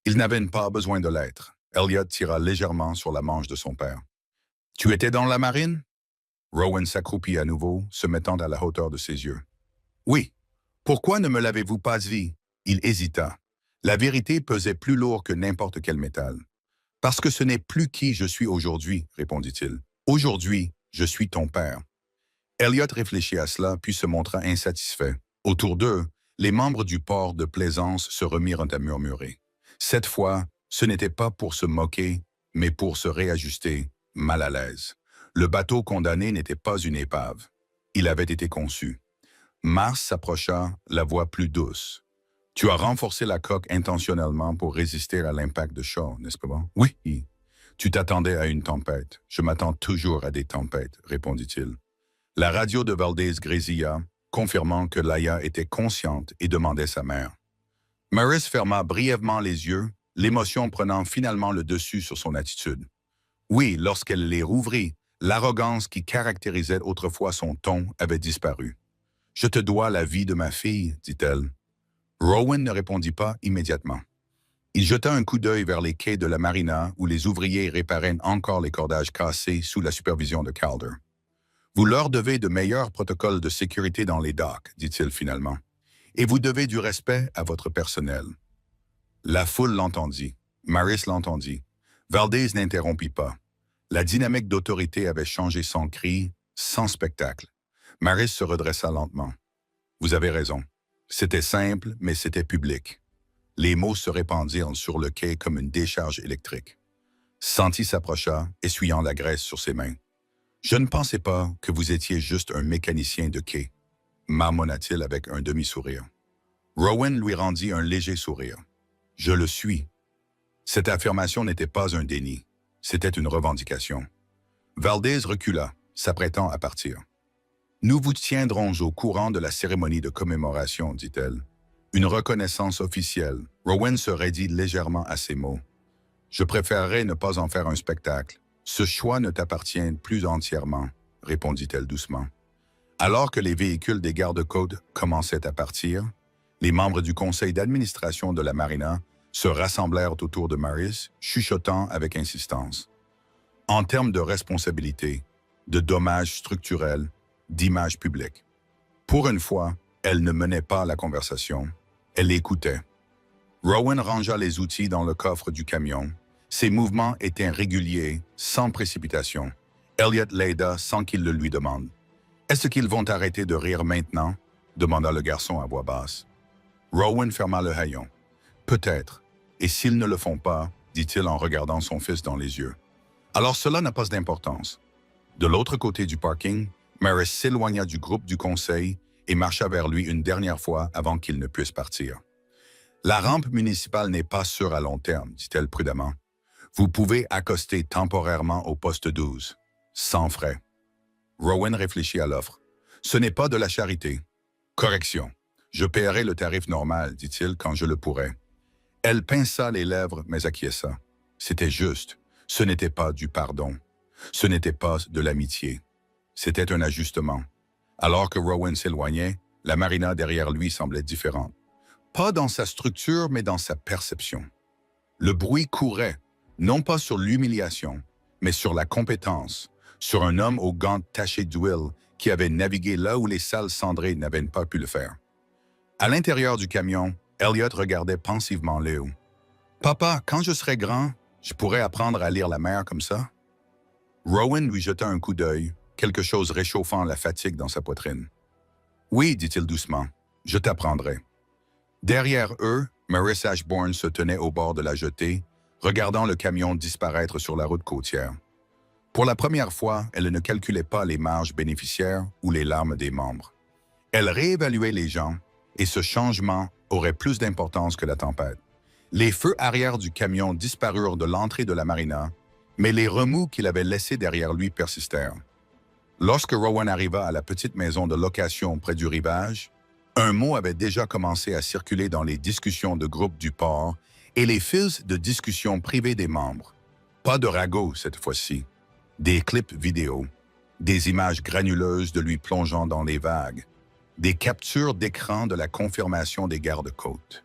Ils n'avaient pas besoin de l'être. Elliot tira légèrement sur la manche de son père. « Tu étais dans la marine ?» Rowan s'accroupit à nouveau, se mettant à la hauteur de ses yeux. « Oui. Pourquoi ne me l'avez-vous pas dit ?» Il hésita. La vérité pesait plus lourd que n'importe quel métal. « Parce que ce n'est plus qui je suis aujourd'hui, » répondit-il. « Aujourd'hui, je suis ton père. » Elliot réfléchit à cela, puis se montra insatisfait. Autour d'eux, les membres du port de plaisance se remirent à murmurer. Cette fois, ce n'était pas pour se moquer, mais pour se réajuster, mal à l'aise. Le bateau condamné n'était pas une épave. Il avait été conçu. Mars s'approcha, la voix plus douce. « Tu as renforcé la coque intentionnellement pour résister à l'impact de Shaw, n'est-ce pas bon? »« Oui. »« Tu t'attendais à une tempête. Je m'attends toujours à des tempêtes, » répondit-il. La radio de Valdez grésilla, confirmant que Laia était consciente et demandait sa mère. Maris ferma brièvement les yeux, l'émotion prenant finalement le dessus sur son attitude. Oui, lorsqu'elle les rouvrit, l'arrogance qui caractérisait autrefois son ton avait disparu. « Je te dois la vie de ma fille, » dit-elle. Rowan ne répondit pas immédiatement. Il jeta un coup d'œil vers les quais de la marina où les ouvriers réparaient encore les cordages cassés sous la supervision de Calder. « Vous leur devez de meilleurs protocoles de sécurité dans les docks, » dit-il finalement. « Et vous devez du respect à votre personnel. » La foule l'entendit. Maris l'entendit. Valdez n'interrompit pas. La dynamique d'autorité avait changé sans cri, sans spectacle. Maris se redressa lentement. Vous avez raison. C'était simple, mais c'était public. Les mots se répandirent sur le quai comme une décharge électrique. Santi s'approcha, essuyant la graisse sur ses mains. « Je ne pensais pas que vous étiez juste un mécanicien de quai, » marmonna-t-il avec un demi-sourire. Rowan lui rendit un léger sourire. « Je le suis. » Cette affirmation n'était pas un déni, c'était une revendication. Valdez recula, s'apprêtant à partir. « Nous vous tiendrons au courant de la cérémonie de commémoration, dit-elle. Une reconnaissance officielle. Rowan se raidit légèrement à ces mots. « Je préférerais ne pas en faire un spectacle. Ce choix ne t'appartient plus entièrement, répondit-elle doucement. Alors que les véhicules des gardes-côtes commençaient à partir, les membres du conseil d'administration de la marina se rassemblèrent autour de Maris, chuchotant avec insistance. En termes de responsabilité, de dommages structurels, d'image publique. Pour une fois, elle ne menait pas la conversation, elle écoutait. Rowan rangea les outils dans le coffre du camion. Ses mouvements étaient réguliers, sans précipitation. Elliot l'aida sans qu'il le lui demande. « Est-ce qu'ils vont arrêter de rire maintenant ?» demanda le garçon à voix basse. Rowan ferma le haillon. « Peut-être. Et s'ils ne le font pas, dit-il en regardant son fils dans les yeux. Alors cela n'a pas d'importance. » De l'autre côté du parking, Maris s'éloigna du groupe du conseil et marcha vers lui une dernière fois avant qu'il ne puisse partir. « La rampe municipale n'est pas sûre à long terme, dit-elle prudemment. Vous pouvez accoster temporairement au poste 12, sans frais. » Rowan réfléchit à l'offre. « Ce n'est pas de la charité. »« Correction. Je paierai le tarif normal, dit-il, quand je le pourrai. » Elle pinça les lèvres, mais acquiesça. C'était juste. Ce n'était pas du pardon. Ce n'était pas de l'amitié. C'était un ajustement. Alors que Rowan s'éloignait, la marina derrière lui semblait différente. Pas dans sa structure, mais dans sa perception. Le bruit courait, non pas sur l'humiliation, mais sur la compétence, sur un homme aux gants tachés d'huile qui avait navigué là où les salles cendrées n'avaient pas pu le faire. À l'intérieur du camion, Elliot regardait pensivement Léo. « Papa, quand je serai grand, je pourrais apprendre à lire la mer comme ça? » Rowan lui jeta un coup d'œil, quelque chose réchauffant la fatigue dans sa poitrine. « Oui, dit-il doucement, je t'apprendrai. » Derrière eux, Maris Ashbourne se tenait au bord de la jetée, regardant le camion disparaître sur la route côtière. Pour la première fois, elle ne calculait pas les marges bénéficiaires ou les larmes des membres. Elle réévaluait les gens, et ce changement aurait plus d'importance que la tempête. Les feux arrière du camion disparurent de l'entrée de la marina, mais les remous qu'il avait laissés derrière lui persistèrent. Lorsque Rowan arriva à la petite maison de location près du rivage, un mot avait déjà commencé à circuler dans les discussions de groupe du port et les fils de discussion privés des membres. Pas de ragots cette fois-ci. Des clips vidéo, des images granuleuses de lui plongeant dans les vagues, des captures d'écran de la confirmation des gardes-côtes,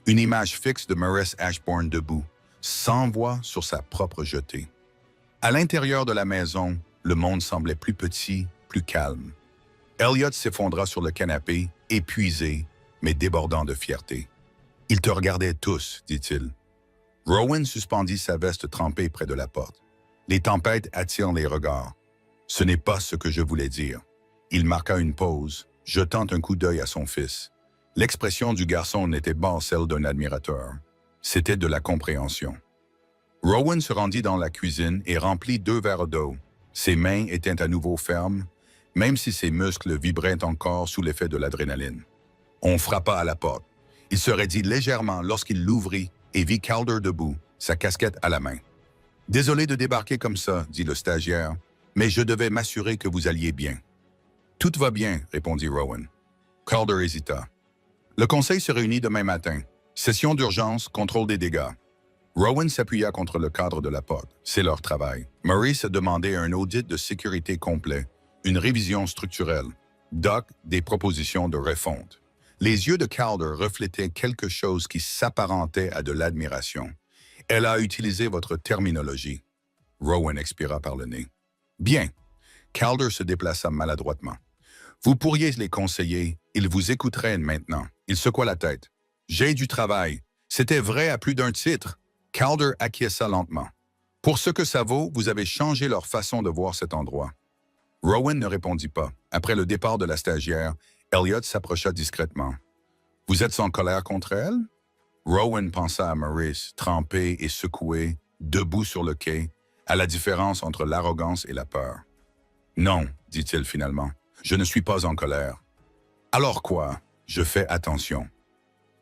une image fixe de Maris Ashbourne debout, sans voix sur sa propre jetée. À l'intérieur de la maison, le monde semblait plus petit, plus calme. Elliot s'effondra sur le canapé, épuisé, mais débordant de fierté. « Ils te regardaient tous, dit-il. » Rowan suspendit sa veste trempée près de la porte. Les tempêtes attirent les regards. Ce n'est pas ce que je voulais dire. Il marqua une pause, jetant un coup d'œil à son fils. L'expression du garçon n'était pas celle d'un admirateur. C'était de la compréhension. Rowan se rendit dans la cuisine et remplit 2 verres d'eau. Ses mains étaient à nouveau fermes, même si ses muscles vibraient encore sous l'effet de l'adrénaline. On frappa à la porte. Il se raidit légèrement lorsqu'il l'ouvrit et vit Calder debout, sa casquette à la main. « Désolé de débarquer comme ça, dit le stagiaire, mais je devais m'assurer que vous alliez bien. »« Tout va bien, répondit Rowan. Calder hésita. « Le conseil se réunit demain matin. Session d'urgence, contrôle des dégâts. » Rowan s'appuya contre le cadre de la porte. C'est leur travail. Maurice a demandé un audit de sécurité complet, une révision structurelle, doc des propositions de refonte. Les yeux de Calder reflétaient quelque chose qui s'apparentait à de l'admiration. « Elle a utilisé votre terminologie. » Rowan expira par le nez. « Bien. » Calder se déplaça maladroitement. « Vous pourriez les conseiller, ils vous écouteraient maintenant. » Il secoua la tête. « J'ai du travail. C'était vrai à plus d'un titre. » Calder acquiesça lentement. « Pour ce que ça vaut, vous avez changé leur façon de voir cet endroit. » Rowan ne répondit pas. Après le départ de la stagiaire, Elliot s'approcha discrètement. « Vous êtes en colère contre elle? » Rowan pensa à Maurice, trempé et secoué, debout sur le quai, à la différence entre l'arrogance et la peur. « Non, dit-il finalement, je ne suis pas en colère. »« Alors quoi? Je fais attention. »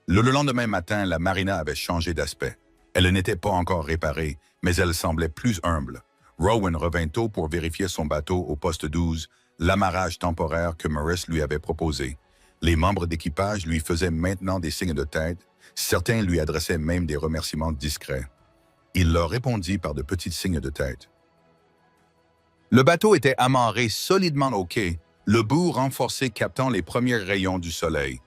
Le lendemain matin, la marina avait changé d'aspect. Elle n'était pas encore réparée, mais elle semblait plus humble. Rowan revint tôt pour vérifier son bateau au poste 12, l'amarrage temporaire que Maurice lui avait proposé. Les membres d'équipage lui faisaient maintenant des signes de tête, certains lui adressaient même des remerciements discrets. Il leur répondit par de petits signes de tête. Le bateau était amarré solidement au quai, le bout renforcé captant les premiers rayons du soleil.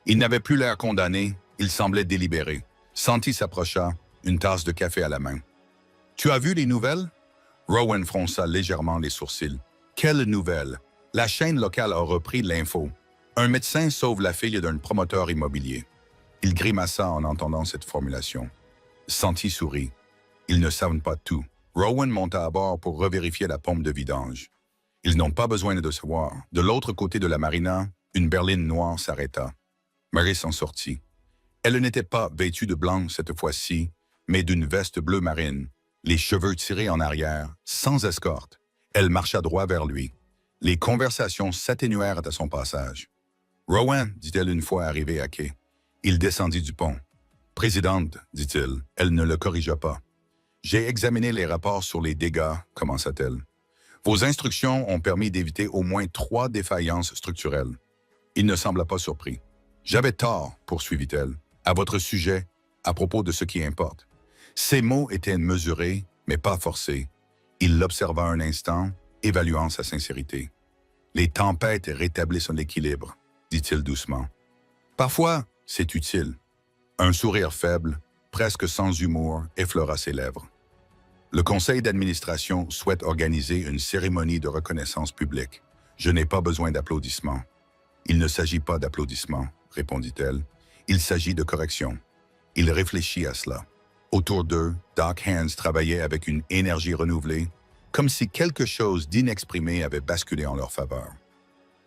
Il n'avait plus l'air condamné, il semblait délibéré. Santi s'approcha, une tasse de café à la main. « Tu as vu les nouvelles? » Rowan fronça légèrement les sourcils. « Quelles nouvelles? La chaîne locale a repris l'info. Un médecin sauve la fille d'un promoteur immobilier. » Il grimaça en entendant cette formulation. Santi sourit. Ils ne savent pas tout. Rowan monta à bord pour revérifier la pompe de vidange. Ils n'ont pas besoin de savoir. De l'autre côté de la marina, une berline noire s'arrêta. Maurice en sortit. Elle n'était pas vêtue de blanc cette fois-ci, mais d'une veste bleu marine, les cheveux tirés en arrière, sans escorte. Elle marcha droit vers lui. Les conversations s'atténuèrent à son passage. « Rowan, dit-elle une fois arrivé à quai. » Il descendit du pont. « Présidente, dit-il, elle ne le corrigea pas. J'ai examiné les rapports sur les dégâts, commença-t-elle. Vos instructions ont permis d'éviter au moins 3 défaillances structurelles. Il ne sembla pas surpris. J'avais tort, poursuivit-elle, à votre sujet, à propos de ce qui importe. Ces mots étaient mesurés, mais pas forcés. Il l'observa un instant, évaluant sa sincérité. Les tempêtes rétablissent l'équilibre, dit-il doucement. Parfois, c'est utile. Un sourire faible, presque sans humour, effleura ses lèvres. Le conseil d'administration souhaite organiser une cérémonie de reconnaissance publique. Je n'ai pas besoin d'applaudissements. Il ne s'agit pas d'applaudissements, répondit-elle. Il s'agit de correction. Il réfléchit à cela. Autour d'eux, Doc Hands travaillait avec une énergie renouvelée, comme si quelque chose d'inexprimé avait basculé en leur faveur.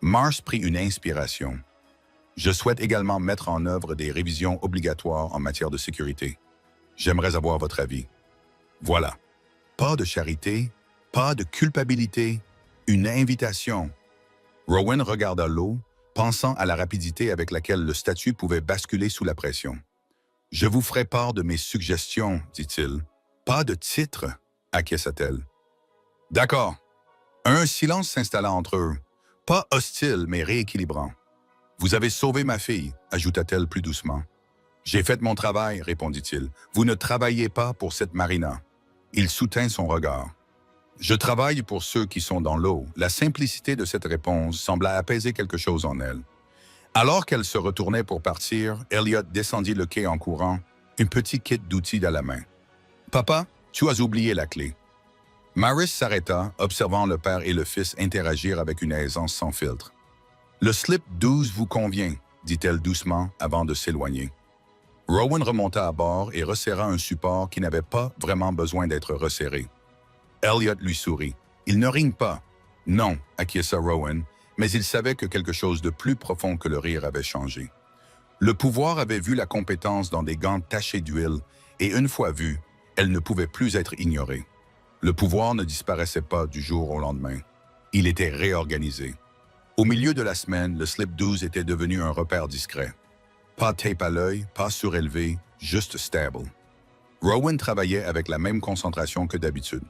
Mars prit une inspiration. Je souhaite également mettre en œuvre des révisions obligatoires en matière de sécurité. J'aimerais avoir votre avis. Voilà. Pas de charité, pas de culpabilité, une invitation. Rowan regarda l'eau, pensant à la rapidité avec laquelle le statut pouvait basculer sous la pression. « Je vous ferai part de mes suggestions, dit-il. Pas de titre, acquiesça-t-elle. « D'accord. » Un silence s'installa entre eux, pas hostile mais rééquilibrant. « Vous avez sauvé ma fille, ajouta-t-elle plus doucement. « J'ai fait mon travail, répondit-il. Vous ne travaillez pas pour cette marina. » Il soutint son regard. « Je travaille pour ceux qui sont dans l'eau. » La simplicité de cette réponse sembla apaiser quelque chose en elle. Alors qu'elle se retournait pour partir, Elliot descendit le quai en courant, un petit kit d'outils à la main. « Papa, tu as oublié la clé. » Maurice s'arrêta, observant le père et le fils interagir avec une aisance sans filtre. « Le slip 12 vous convient, dit-elle doucement avant de s'éloigner. Rowan remonta à bord et resserra un support qui n'avait pas vraiment besoin d'être resserré. Elliot lui sourit. « Il ne rigne pas. »« Non, acquiesça Rowan, mais il savait que quelque chose de plus profond que le rire avait changé. Le pouvoir avait vu la compétence dans des gants tachés d'huile, et une fois vue, elle ne pouvait plus être ignorée. Le pouvoir ne disparaissait pas du jour au lendemain. Il était réorganisé. Au milieu de la semaine, le slip 12 était devenu un repère discret. Pas de tape à l'œil, pas surélevé, juste stable. Rowan travaillait avec la même concentration que d'habitude.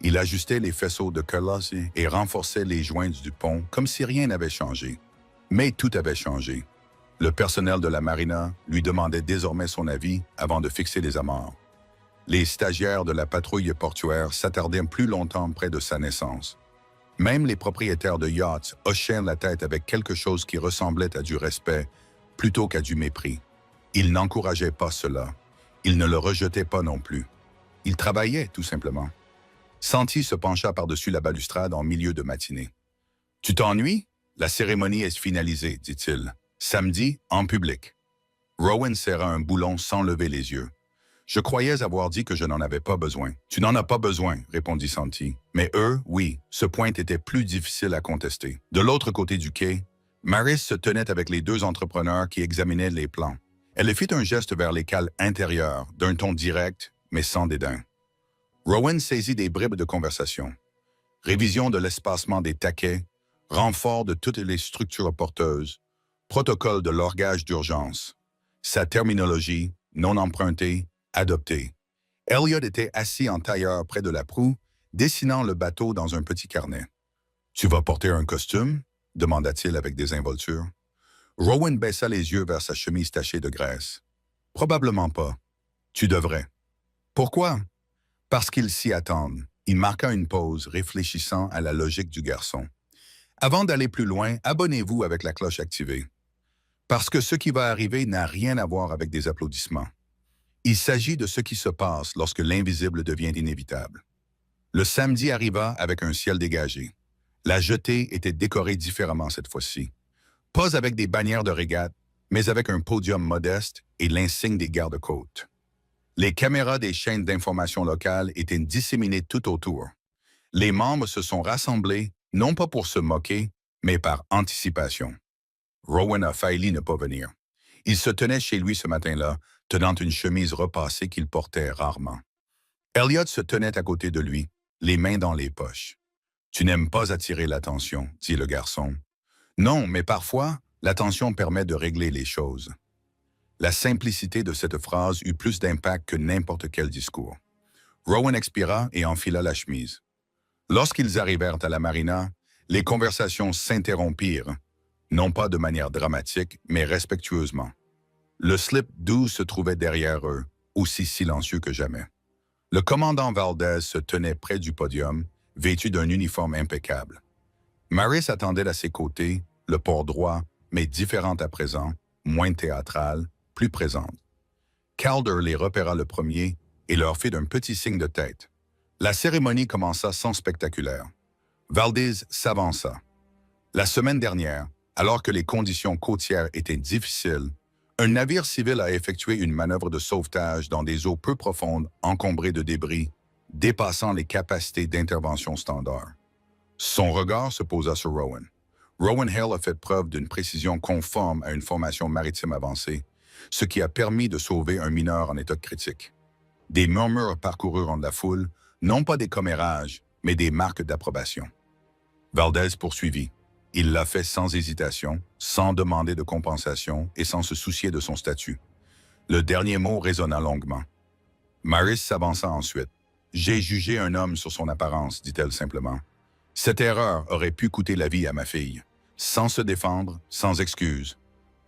Il ajustait les faisceaux de Curlos et renforçait les joints du pont comme si rien n'avait changé. Mais tout avait changé. Le personnel de la marina lui demandait désormais son avis avant de fixer les amarres. Les stagiaires de la patrouille portuaire s'attardaient plus longtemps près de sa naissance. Même les propriétaires de yachts hochaient la tête avec quelque chose qui ressemblait à du respect plutôt qu'à du mépris. Ils n'encourageaient pas cela. Ils ne le rejetaient pas non plus. Ils travaillaient, tout simplement. Santi se pencha par-dessus la balustrade en milieu de matinée. « Tu t'ennuies? La cérémonie est finalisée, dit-il. Samedi, en public. » Rowan serra un boulon sans lever les yeux. « Je croyais avoir dit que je n'en avais pas besoin. Tu n'en as pas besoin, répondit Santi. Mais eux, oui, ce point était plus difficile à contester. De l'autre côté du quai, Maris se tenait avec les deux entrepreneurs qui examinaient les plans. Elle fit un geste vers les cales intérieures, d'un ton direct, mais sans dédain. Rowan saisit des bribes de conversation. Révision de l'espacement des taquets, renfort de toutes les structures porteuses, protocole de l'orgage d'urgence, sa terminologie, non empruntée, adoptée. Elliot était assis en tailleur près de la proue, dessinant le bateau dans un petit carnet. « Tu vas porter un costume ?» demanda-t-il avec désinvolture. Rowan baissa les yeux vers sa chemise tachée de graisse. « Probablement pas. Tu devrais. »« Pourquoi? » »« Parce qu'ils s'y attendent. » Il marqua une pause, réfléchissant à la logique du garçon. « Avant d'aller plus loin, abonnez-vous avec la cloche activée. Parce que ce qui va arriver n'a rien à voir avec des applaudissements. Il s'agit de ce qui se passe lorsque l'invisible devient inévitable. » Le samedi arriva avec un ciel dégagé. La jetée était décorée différemment cette fois-ci. Pas avec des bannières de régate, mais avec un podium modeste et l'insigne des gardes-côtes. Les caméras des chaînes d'information locales étaient disséminées tout autour. Les membres se sont rassemblés, non pas pour se moquer, mais par anticipation. Rowan a failli ne pas venir. Il se tenait chez lui ce matin-là, tenant une chemise repassée qu'il portait rarement. Elliot se tenait à côté de lui, les mains dans les poches. « Tu n'aimes pas attirer l'attention, » dit le garçon. « Non, mais parfois, l'attention permet de régler les choses. » La simplicité de cette phrase eut plus d'impact que n'importe quel discours. Rowan expira et enfila la chemise. Lorsqu'ils arrivèrent à la marina, les conversations s'interrompirent, non pas de manière dramatique, mais respectueusement. Le slip doux se trouvait derrière eux, aussi silencieux que jamais. Le commandant Valdez se tenait près du podium, vêtu d'un uniforme impeccable. Maris attendait à ses côtés, le port droit, mais différente à présent, moins théâtrale, plus présente. Calder les repéra le premier et leur fit un petit signe de tête. La cérémonie commença sans spectaculaire. Valdez s'avança. La semaine dernière, alors que les conditions côtières étaient difficiles, un navire civil a effectué une manœuvre de sauvetage dans des eaux peu profondes encombrées de débris, dépassant les capacités d'intervention standard. Son regard se posa sur Rowan. Rowan Hale a fait preuve d'une précision conforme à une formation maritime avancée, ce qui a permis de sauver un mineur en état critique. Des murmures parcoururent la foule, non pas des commérages, mais des marques d'approbation. Valdez poursuivit. Il l'a fait sans hésitation, sans demander de compensation et sans se soucier de son statut. Le dernier mot résonna longuement. Maris s'avança ensuite. « J'ai jugé un homme sur son apparence, dit-elle simplement. Cette erreur aurait pu coûter la vie à ma fille. Sans se défendre, sans excuse. »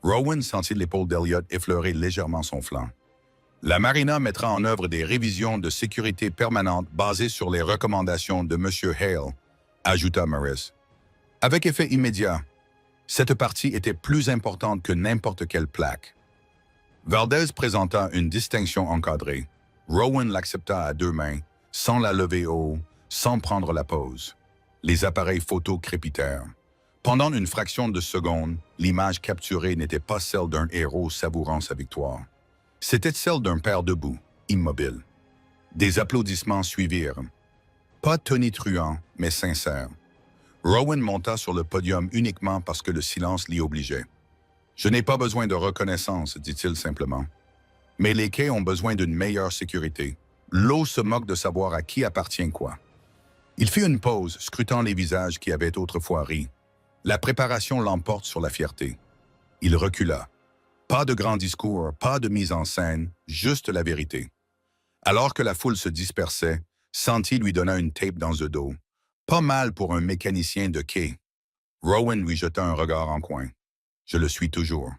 Rowan sentit l'épaule d'Elliot effleurer légèrement son flanc. « La marina mettra en œuvre des révisions de sécurité permanentes basées sur les recommandations de M. Hale, ajouta Maris. Avec effet immédiat, cette partie était plus importante que n'importe quelle plaque. Valdez présenta une distinction encadrée. Rowan l'accepta à deux mains, sans la lever haut, sans prendre la pose. Les appareils photo crépitèrent. Pendant une fraction de seconde, l'image capturée n'était pas celle d'un héros savourant sa victoire. C'était celle d'un père debout, immobile. Des applaudissements suivirent. Pas tonitruants, mais sincères. Rowan monta sur le podium uniquement parce que le silence l'y obligeait. « Je n'ai pas besoin de reconnaissance, dit-il simplement. Mais les quais ont besoin d'une meilleure sécurité. L'eau se moque de savoir à qui appartient quoi. » Il fit une pause, scrutant les visages qui avaient autrefois ri. La préparation l'emporte sur la fierté. Il recula. Pas de grands discours, pas de mise en scène, juste la vérité. Alors que la foule se dispersait, Santi lui donna une tape dans le dos. Pas mal pour un mécanicien de quai. Rowan lui jeta un regard en coin. « Je le suis toujours. »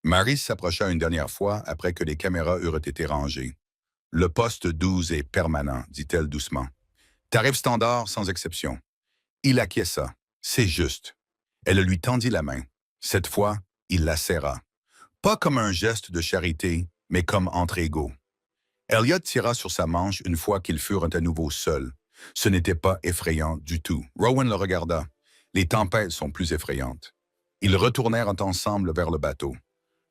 Maris s'approcha une dernière fois après que les caméras eurent été rangées. « Le poste 12 est permanent, dit-elle doucement. Tarif standard sans exception. » Il acquiesça. « C'est juste. » Elle lui tendit la main. Cette fois, il la serra. Pas comme un geste de charité, mais comme entre égaux. Elliot tira sur sa manche une fois qu'ils furent à nouveau seuls. Ce n'était pas effrayant du tout. Rowan le regarda. Les tempêtes sont plus effrayantes. Ils retournèrent ensemble vers le bateau.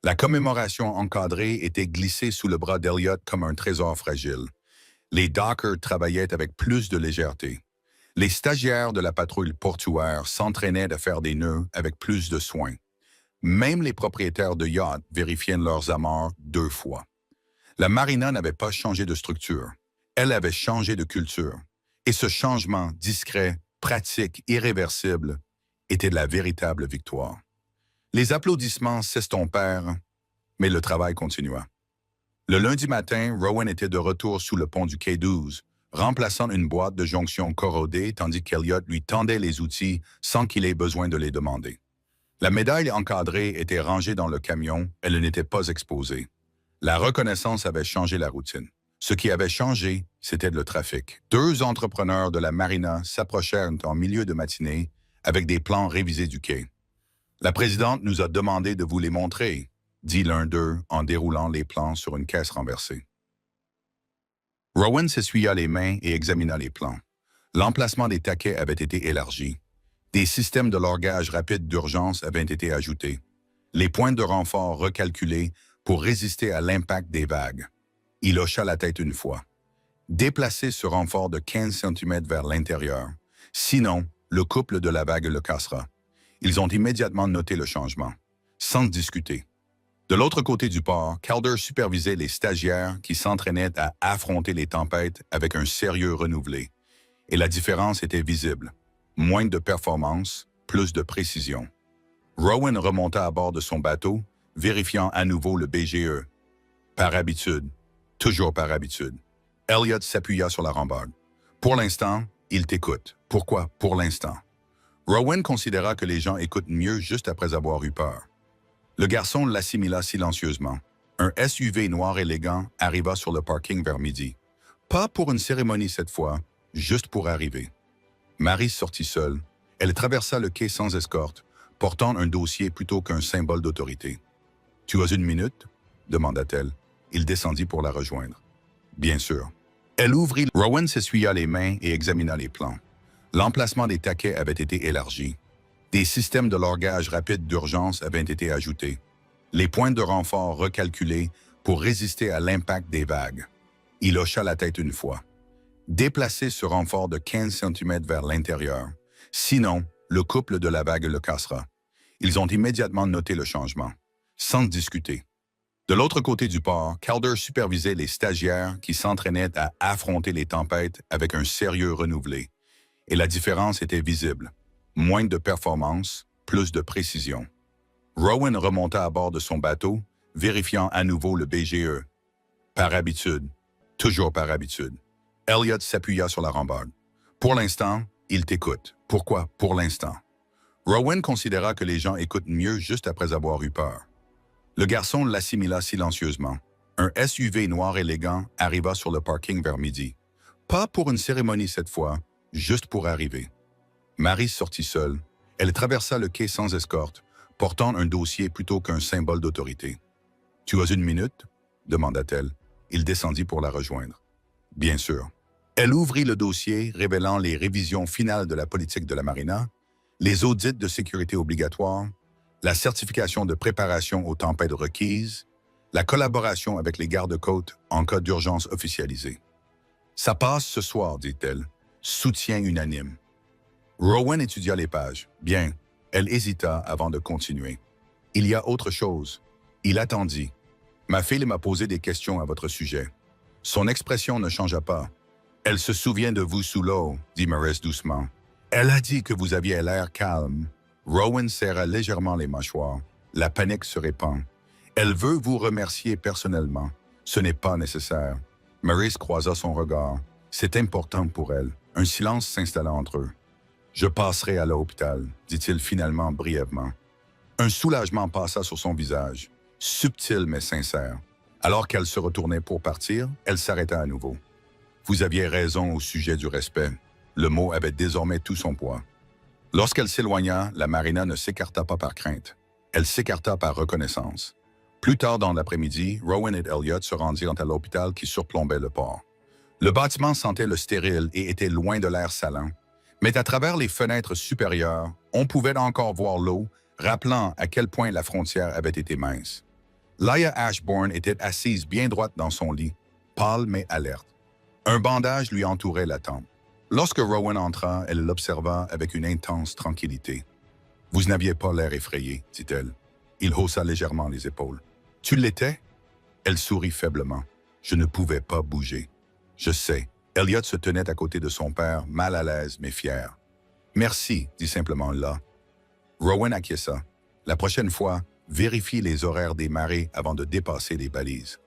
La commémoration encadrée était glissée sous le bras d'Elliot comme un trésor fragile. Les dockers travaillaient avec plus de légèreté. Les stagiaires de la patrouille portuaire s'entraînaient à faire des nœuds avec plus de soin. Même les propriétaires de yachts vérifiaient leurs amarres 2 fois. La marina n'avait pas changé de structure. Elle avait changé de culture. Et ce changement discret, pratique, irréversible, était la véritable victoire. Les applaudissements s'estompèrent, mais le travail continua. Le lundi matin, Rowan était de retour sous le pont du quai 12, remplaçant une boîte de jonction corrodée tandis qu'Elliot lui tendait les outils sans qu'il ait besoin de les demander. La médaille encadrée était rangée dans le camion, elle n'était pas exposée. La reconnaissance avait changé la routine. Ce qui avait changé, c'était le trafic. 2 entrepreneurs de la marina s'approchèrent en milieu de matinée avec des plans révisés du quai. « La présidente nous a demandé de vous les montrer », dit l'un d'eux en déroulant les plans sur une caisse renversée. Rowan s'essuya les mains et examina les plans. L'emplacement des taquets avait été élargi. Des systèmes de largage rapide d'urgence avaient été ajoutés. Les points de renfort recalculés pour résister à l'impact des vagues. Il hocha la tête une fois. Déplacez ce renfort de 15 cm vers l'intérieur. Sinon, le couple de la vague le cassera. Ils ont immédiatement noté le changement, sans discuter. De l'autre côté du port, Calder supervisait les stagiaires qui s'entraînaient à affronter les tempêtes avec un sérieux renouvelé. Et la différence était visible. Moins de performance, plus de précision. Rowan remonta à bord de son bateau, vérifiant à nouveau le BGE. Par habitude. Toujours par habitude. Elliot s'appuya sur la rambarde. Pour l'instant, il t'écoute. Pourquoi pour l'instant? Rowan considéra que les gens écoutent mieux juste après avoir eu peur. Le garçon l'assimila silencieusement. Un SUV noir élégant arriva sur le parking vers midi. Pas pour une cérémonie cette fois, juste pour arriver. Marie sortit seule. Elle traversa le quai sans escorte, portant un dossier plutôt qu'un symbole d'autorité. « Tu as une minute ?» demanda-t-elle. Il descendit pour la rejoindre. « Bien sûr. » Elle ouvrit. Rowan s'essuya les mains et examina les plans. L'emplacement des taquets avait été élargi. Des systèmes de largage rapide d'urgence avaient été ajoutés. Les points de renfort recalculés pour résister à l'impact des vagues. Il hocha la tête une fois. Déplacez ce renfort de 15 cm vers l'intérieur. Sinon, le couple de la vague le cassera. Ils ont immédiatement noté le changement, sans discuter. De l'autre côté du port, Calder supervisait les stagiaires qui s'entraînaient à affronter les tempêtes avec un sérieux renouvelé. Et la différence était visible. Moins de performance, plus de précision. Rowan remonta à bord de son bateau, vérifiant à nouveau le BGE. Par habitude. Toujours par habitude. Elliot s'appuya sur la rambarde. Pour l'instant, il t'écoute. Pourquoi pour l'instant? Rowan considéra que les gens écoutent mieux juste après avoir eu peur. Le garçon l'assimila silencieusement. Un SUV noir élégant arriva sur le parking vers midi. Pas pour une cérémonie cette fois, juste pour arriver. Marie sortit seule. Elle traversa le quai sans escorte, portant un dossier plutôt qu'un symbole d'autorité. « Tu as une minute ?» demanda-t-elle. Il descendit pour la rejoindre. « Bien sûr. » Elle ouvrit le dossier révélant les révisions finales de la politique de la marina, les audits de sécurité obligatoires, la certification de préparation aux tempêtes requises, la collaboration avec les gardes-côtes en cas d'urgence officialisée. « Ça passe ce soir, dit-elle. Soutien unanime. » Rowan étudia les pages. Bien, elle hésita avant de continuer. « Il y a autre chose. » Il attendit. « Ma fille m'a posé des questions à votre sujet. » Son expression ne changea pas. « Elle se souvient de vous sous l'eau, » dit Maurice doucement. « Elle a dit que vous aviez l'air calme. » Rowan serra légèrement les mâchoires. La panique se répand. « Elle veut vous remercier personnellement. Ce n'est pas nécessaire. » Maurice croisa son regard. C'est important pour elle. Un silence s'installa entre eux. « Je passerai à l'hôpital, » dit-il finalement brièvement. Un soulagement passa sur son visage, subtil mais sincère. Alors qu'elle se retournait pour partir, elle s'arrêta à nouveau. « Vous aviez raison au sujet du respect. » Le mot avait désormais tout son poids. Lorsqu'elle s'éloigna, la marina ne s'écarta pas par crainte. Elle s'écarta par reconnaissance. Plus tard dans l'après-midi, Rowan et Elliot se rendirent à l'hôpital qui surplombait le port. Le bâtiment sentait le stérile et était loin de l'air salant, mais à travers les fenêtres supérieures, on pouvait encore voir l'eau, rappelant à quel point la frontière avait été mince. Laia Ashbourne était assise bien droite dans son lit, pâle mais alerte. Un bandage lui entourait la tempe. Lorsque Rowan entra, elle l'observa avec une intense tranquillité. « Vous n'aviez pas l'air effrayé, dit-elle. Il haussa légèrement les épaules. « Tu l'étais ?» Elle sourit faiblement. « Je ne pouvais pas bouger. »« Je sais. » Elliot se tenait à côté de son père, mal à l'aise mais fier. « Merci, dit simplement là. Rowan acquiesça. « La prochaine fois, vérifie les horaires des marées avant de dépasser les balises. »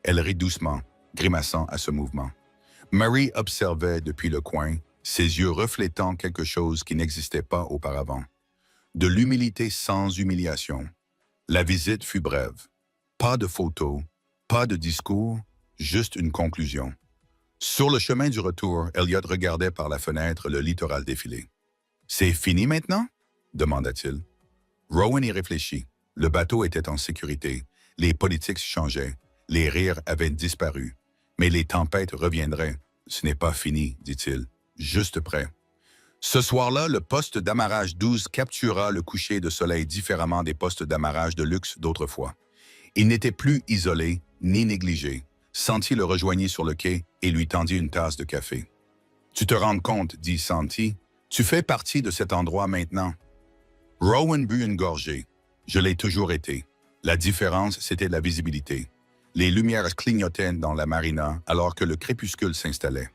Elle rit doucement, grimaçant à ce mouvement. Marie observait depuis le coin, ses yeux reflétant quelque chose qui n'existait pas auparavant. De l'humilité sans humiliation. La visite fut brève. Pas de photos, pas de discours, juste une conclusion. Sur le chemin du retour, Elliot regardait par la fenêtre le littoral défiler. « C'est fini maintenant ?» demanda-t-il. Rowan y réfléchit. Le bateau était en sécurité. Les politiques changeaient. Les rires avaient disparu. Mais les tempêtes reviendraient. « Ce n'est pas fini, dit-il. Juste prêt. » Ce soir-là, le poste d'amarrage 12 captura le coucher de soleil différemment des postes d'amarrage de luxe d'autrefois. Il n'était plus isolé ni négligé. Santi le rejoignit sur le quai et lui tendit une tasse de café. « Tu te rends compte, dit Santi, tu fais partie de cet endroit maintenant. » Rowan but une gorgée. « Je l'ai toujours été. La différence, c'était la visibilité. Les lumières clignotaient dans la marina alors que le crépuscule s'installait.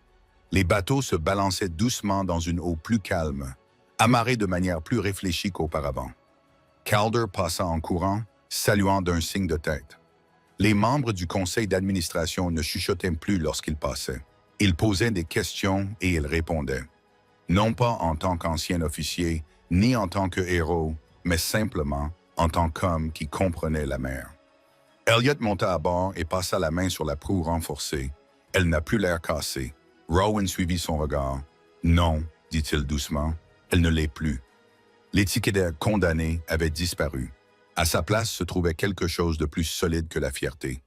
Les bateaux se balançaient doucement dans une eau plus calme, amarrés de manière plus réfléchie qu'auparavant. Calder passa en courant, saluant d'un signe de tête. Les membres du conseil d'administration ne chuchotaient plus lorsqu'ils passaient. Ils posaient des questions et ils répondaient. Non pas en tant qu'ancien officier, ni en tant que héros, mais simplement en tant qu'homme qui comprenait la mer. Elliot monta à bord et passa la main sur la proue renforcée. Elle n'a plus l'air cassée. Rowan suivit son regard. « Non, dit-il doucement, elle ne l'est plus. » L'étiquette condamné avait disparu. À sa place se trouvait quelque chose de plus solide que la fierté.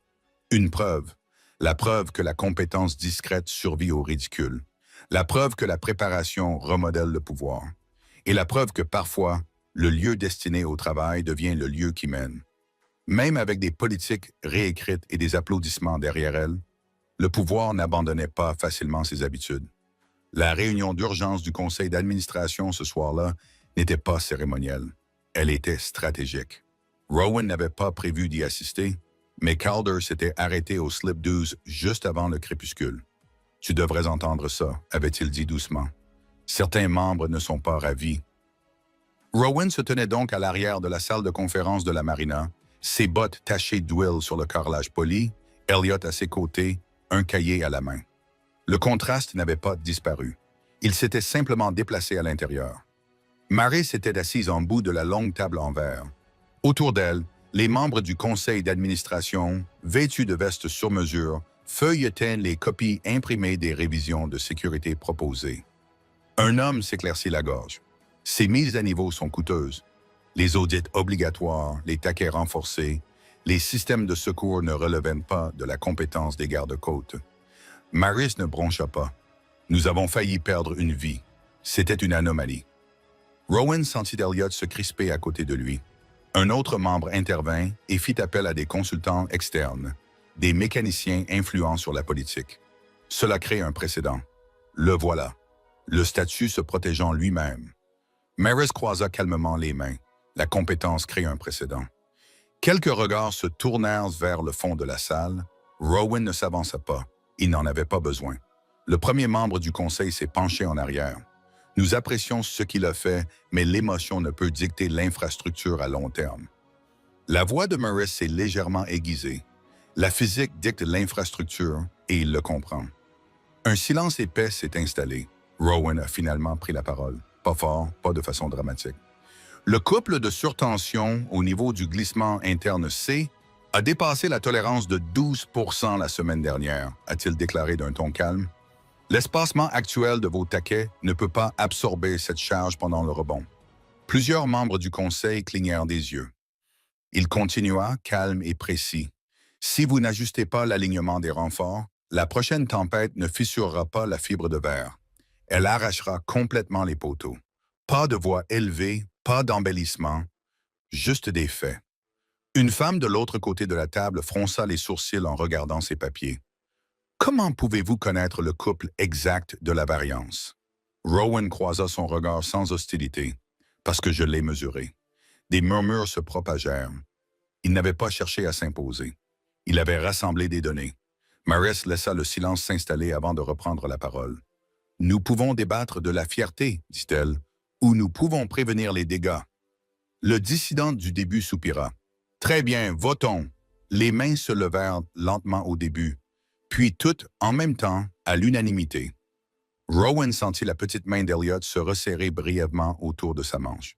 Une preuve. La preuve que la compétence discrète survit au ridicule. La preuve que la préparation remodèle le pouvoir. Et la preuve que parfois, le lieu destiné au travail devient le lieu qui mène. Même avec des politiques réécrites et des applaudissements derrière elle, le pouvoir n'abandonnait pas facilement ses habitudes. La réunion d'urgence du conseil d'administration ce soir-là n'était pas cérémonielle. Elle était stratégique. Rowan n'avait pas prévu d'y assister, mais Calder s'était arrêté au slip 12 juste avant le crépuscule. « Tu devrais entendre ça », avait-il dit doucement. « Certains membres ne sont pas ravis. » Rowan se tenait donc à l'arrière de la salle de conférence de la marina, ses bottes tachées d'huile sur le carrelage poli, Elliot à ses côtés, un cahier à la main. Le contraste n'avait pas disparu. Il s'était simplement déplacé à l'intérieur. Marie s'était assise en bout de la longue table en verre. Autour d'elle, les membres du conseil d'administration, vêtus de vestes sur mesure, feuilletaient les copies imprimées des révisions de sécurité proposées. Un homme s'éclaircit la gorge. Ces mises à niveau sont coûteuses. Les audits obligatoires, les taquets renforcés, les systèmes de secours ne relevaient pas de la compétence des gardes-côtes. Maris ne broncha pas. Nous avons failli perdre une vie. C'était une anomalie. Rowan sentit Elliot se crisper à côté de lui. Un autre membre intervint et fit appel à des consultants externes, des mécaniciens influents sur la politique. Cela crée un précédent. Le voilà. Le statut se protégeant lui-même. Maris croisa calmement les mains. La compétence crée un précédent. Quelques regards se tournèrent vers le fond de la salle. Rowan ne s'avança pas. Il n'en avait pas besoin. Le premier membre du conseil s'est penché en arrière. Nous apprécions ce qu'il a fait, mais l'émotion ne peut dicter l'infrastructure à long terme. La voix de Maris s'est légèrement aiguisée. La physique dicte l'infrastructure et il le comprend. Un silence épais s'est installé. Rowan a finalement pris la parole. Pas fort, pas de façon dramatique. Le couple de surtension au niveau du glissement interne C a dépassé la tolérance de 12% la semaine dernière, a-t-il déclaré d'un ton calme. L'espacement actuel de vos taquets ne peut pas absorber cette charge pendant le rebond. Plusieurs membres du conseil clignèrent des yeux. Il continua, calme et précis. Si vous n'ajustez pas l'alignement des renforts, la prochaine tempête ne fissurera pas la fibre de verre. Elle arrachera complètement les poteaux. Pas de voix élevée, pas d'embellissement, juste des faits. Une femme de l'autre côté de la table fronça les sourcils en regardant ses papiers. Comment pouvez-vous connaître le couple exact de la variance? Rowan croisa son regard sans hostilité, parce que je l'ai mesuré. Des murmures se propagèrent. Il n'avait pas cherché à s'imposer. Il avait rassemblé des données. Maris laissa le silence s'installer avant de reprendre la parole. Nous pouvons débattre de la fierté, dit-elle, ou nous pouvons prévenir les dégâts. Le dissident du début soupira. Très bien, votons. Les mains se levèrent lentement au début, puis toutes en même temps, à l'unanimité. Rowan sentit la petite main d'Elliot se resserrer brièvement autour de sa manche.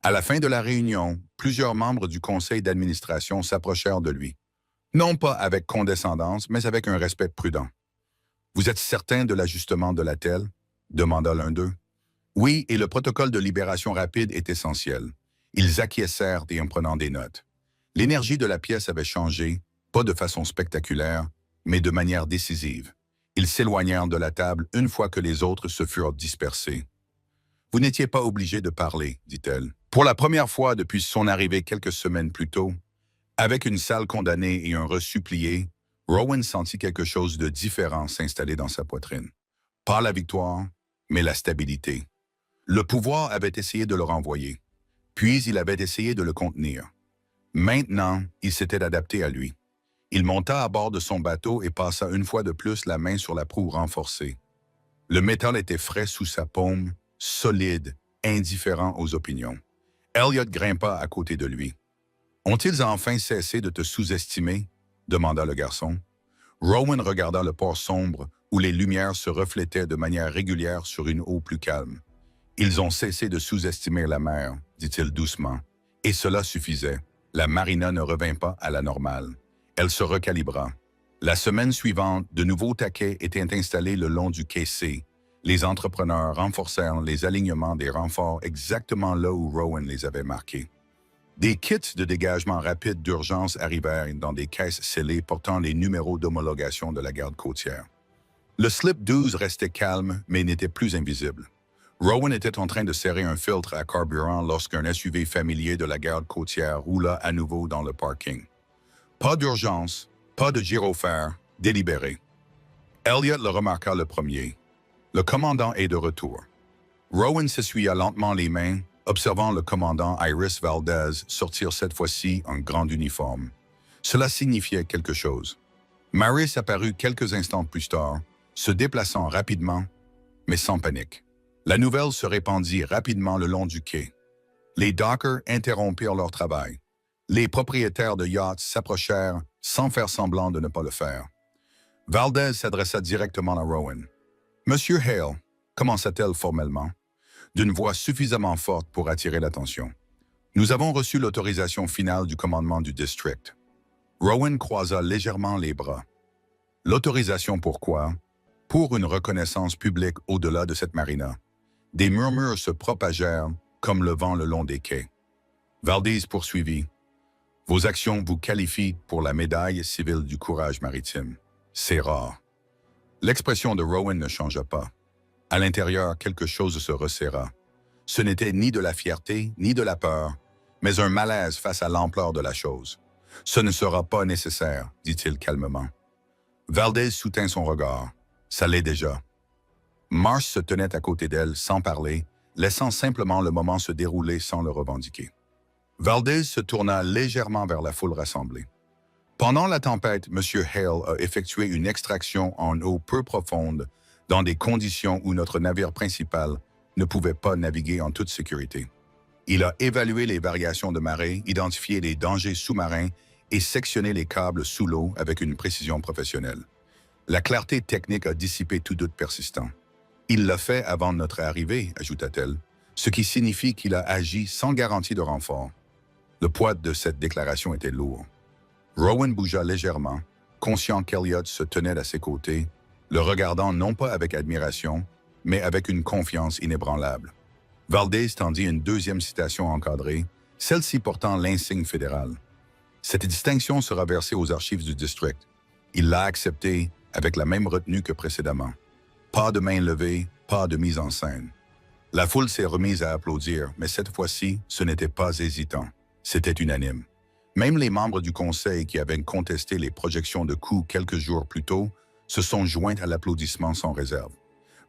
À la fin de la réunion, plusieurs membres du conseil d'administration s'approchèrent de lui. Non pas avec condescendance, mais avec un respect prudent. « Vous êtes certain de l'ajustement de la telle ?» demanda l'un d'eux. « Oui, et le protocole de libération rapide est essentiel. » Ils acquiescèrent et en prenant des notes. L'énergie de la pièce avait changé, pas de façon spectaculaire, mais de manière décisive. Ils s'éloignèrent de la table une fois que les autres se furent dispersés. « Vous n'étiez pas obligé de parler, dit-elle. Pour la première fois depuis son arrivée quelques semaines plus tôt, avec une salle condamnée et un reçu plié, Rowan sentit quelque chose de différent s'installer dans sa poitrine. Pas la victoire, mais la stabilité. Le pouvoir avait essayé de le renvoyer, puis il avait essayé de le contenir. Maintenant, il s'était adapté à lui. Il monta à bord de son bateau et passa une fois de plus la main sur la proue renforcée. Le métal était frais sous sa paume, solide, indifférent aux opinions. Elliot grimpa à côté de lui. « Ont-ils enfin cessé de te sous-estimer ?» demanda le garçon. Rowan regarda le port sombre où les lumières se reflétaient de manière régulière sur une eau plus calme. « Ils ont cessé de sous-estimer la mer, dit-il doucement. Et cela suffisait. La marina ne revint pas à la normale. Elle se recalibra. La semaine suivante, de nouveaux taquets étaient installés le long du quai C. Les entrepreneurs renforcèrent les alignements des renforts exactement là où Rowan les avait marqués. Des kits de dégagement rapide d'urgence arrivèrent dans des caisses scellées portant les numéros d'homologation de la garde côtière. Le slip 12 restait calme, mais n'était plus invisible. Rowan était en train de serrer un filtre à carburant lorsqu'un SUV familier de la garde côtière roula à nouveau dans le parking. Pas d'urgence, pas de gyrophare, délibéré. Elliot le remarqua le premier. Le commandant est de retour. Rowan s'essuya lentement les mains, observant le commandant Iris Valdez sortir cette fois-ci en grand uniforme. Cela signifiait quelque chose. Maris apparut quelques instants plus tard, se déplaçant rapidement, mais sans panique. La nouvelle se répandit rapidement le long du quai. Les dockers interrompirent leur travail. Les propriétaires de yachts s'approchèrent sans faire semblant de ne pas le faire. Valdez s'adressa directement à Rowan. « Monsieur Hale », commença-t-elle formellement, d'une voix suffisamment forte pour attirer l'attention. « Nous avons reçu l'autorisation finale du commandement du district. » Rowan croisa légèrement les bras. « L'autorisation pourquoi? Pour une reconnaissance publique au-delà de cette marina. » Des murmures se propagèrent comme le vent le long des quais. Valdez poursuivit. « Vos actions vous qualifient pour la médaille civile du courage maritime. C'est rare. » L'expression de Rowan ne changea pas. À l'intérieur, quelque chose se resserra. Ce n'était ni de la fierté, ni de la peur, mais un malaise face à l'ampleur de la chose. « Ce ne sera pas nécessaire, » dit-il calmement. Valdez soutint son regard. Ça l'est déjà. Marsh se tenait à côté d'elle sans parler, laissant simplement le moment se dérouler sans le revendiquer. Valdez se tourna légèrement vers la foule rassemblée. Pendant la tempête, M. Hale a effectué une extraction en eau peu profonde dans des conditions où notre navire principal ne pouvait pas naviguer en toute sécurité. Il a évalué les variations de marée, identifié les dangers sous-marins et sectionné les câbles sous l'eau avec une précision professionnelle. La clarté technique a dissipé tout doute persistant. Il l'a fait avant notre arrivée, ajouta-t-elle, ce qui signifie qu'il a agi sans garantie de renfort. Le poids de cette déclaration était lourd. Rowan bougea légèrement, conscient qu'Elliot se tenait à ses côtés, le regardant non pas avec admiration, mais avec une confiance inébranlable. Valdez tendit une deuxième citation encadrée, celle-ci portant l'insigne fédéral. Cette distinction sera versée aux archives du district. Il l'a acceptée avec la même retenue que précédemment. Pas de main levée, pas de mise en scène. La foule s'est remise à applaudir, mais cette fois-ci, ce n'était pas hésitant. C'était unanime. Même les membres du conseil qui avaient contesté les projections de coûts quelques jours plus tôt se sont joints à l'applaudissement sans réserve.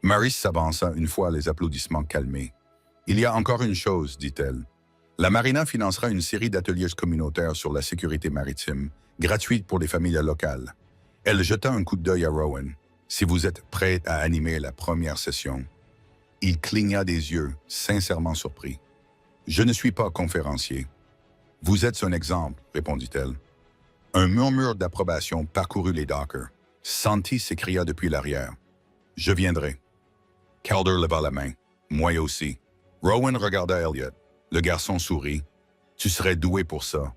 Maurice s'avança une fois les applaudissements calmés. « Il y a encore une chose, dit-elle. La Marina financera une série d'ateliers communautaires sur la sécurité maritime, gratuite pour les familles locales. » Elle jeta un coup d'œil à Rowan. « Si vous êtes prêt à animer la première session. » Il cligna des yeux, sincèrement surpris. « Je ne suis pas conférencier. »« Vous êtes un exemple, » répondit-elle. Un murmure d'approbation parcourut les dockers. Santi s'écria depuis l'arrière. « Je viendrai. » Calder leva la main. « Moi aussi. » Rowan regarda Elliot. Le garçon sourit. « Tu serais doué pour ça. »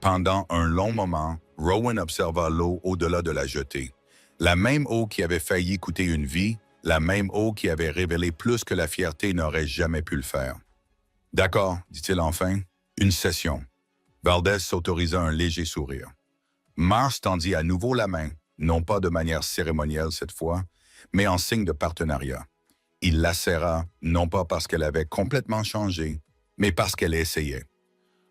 Pendant un long moment, Rowan observa l'eau au-delà de la jetée. La même eau qui avait failli coûter une vie, la même eau qui avait révélé plus que la fierté n'aurait jamais pu le faire. « D'accord, dit-il enfin. Une session. » Valdez s'autorisa un léger sourire. Mars tendit à nouveau la main, non pas de manière cérémonielle cette fois, mais en signe de partenariat. Il la serra, non pas parce qu'elle avait complètement changé, mais parce qu'elle essayait.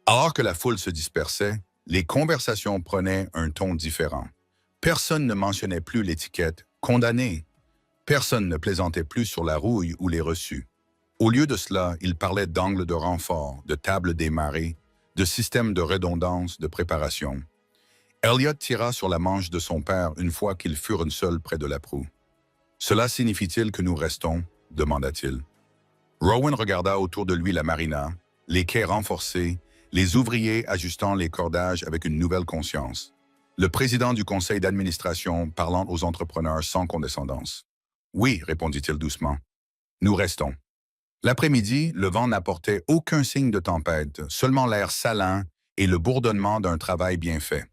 Alors que la foule se dispersait, les conversations prenaient un ton différent. Personne ne mentionnait plus l'étiquette « condamné ». Personne ne plaisantait plus sur la rouille ou les reçus. Au lieu de cela, ils parlaient d'angles de renfort, de tables démarrées, de systèmes de redondance, de préparation. Elliot tira sur la manche de son père une fois qu'ils furent seuls près de la proue. « Cela signifie-t-il que nous restons ?» demanda-t-il. Rowan regarda autour de lui la marina, les quais renforcés, les ouvriers ajustant les cordages avec une nouvelle conscience. Le président du conseil d'administration parlant aux entrepreneurs sans condescendance. « Oui, répondit-il doucement. Nous restons. » L'après-midi, le vent n'apportait aucun signe de tempête, seulement l'air salin et le bourdonnement d'un travail bien fait.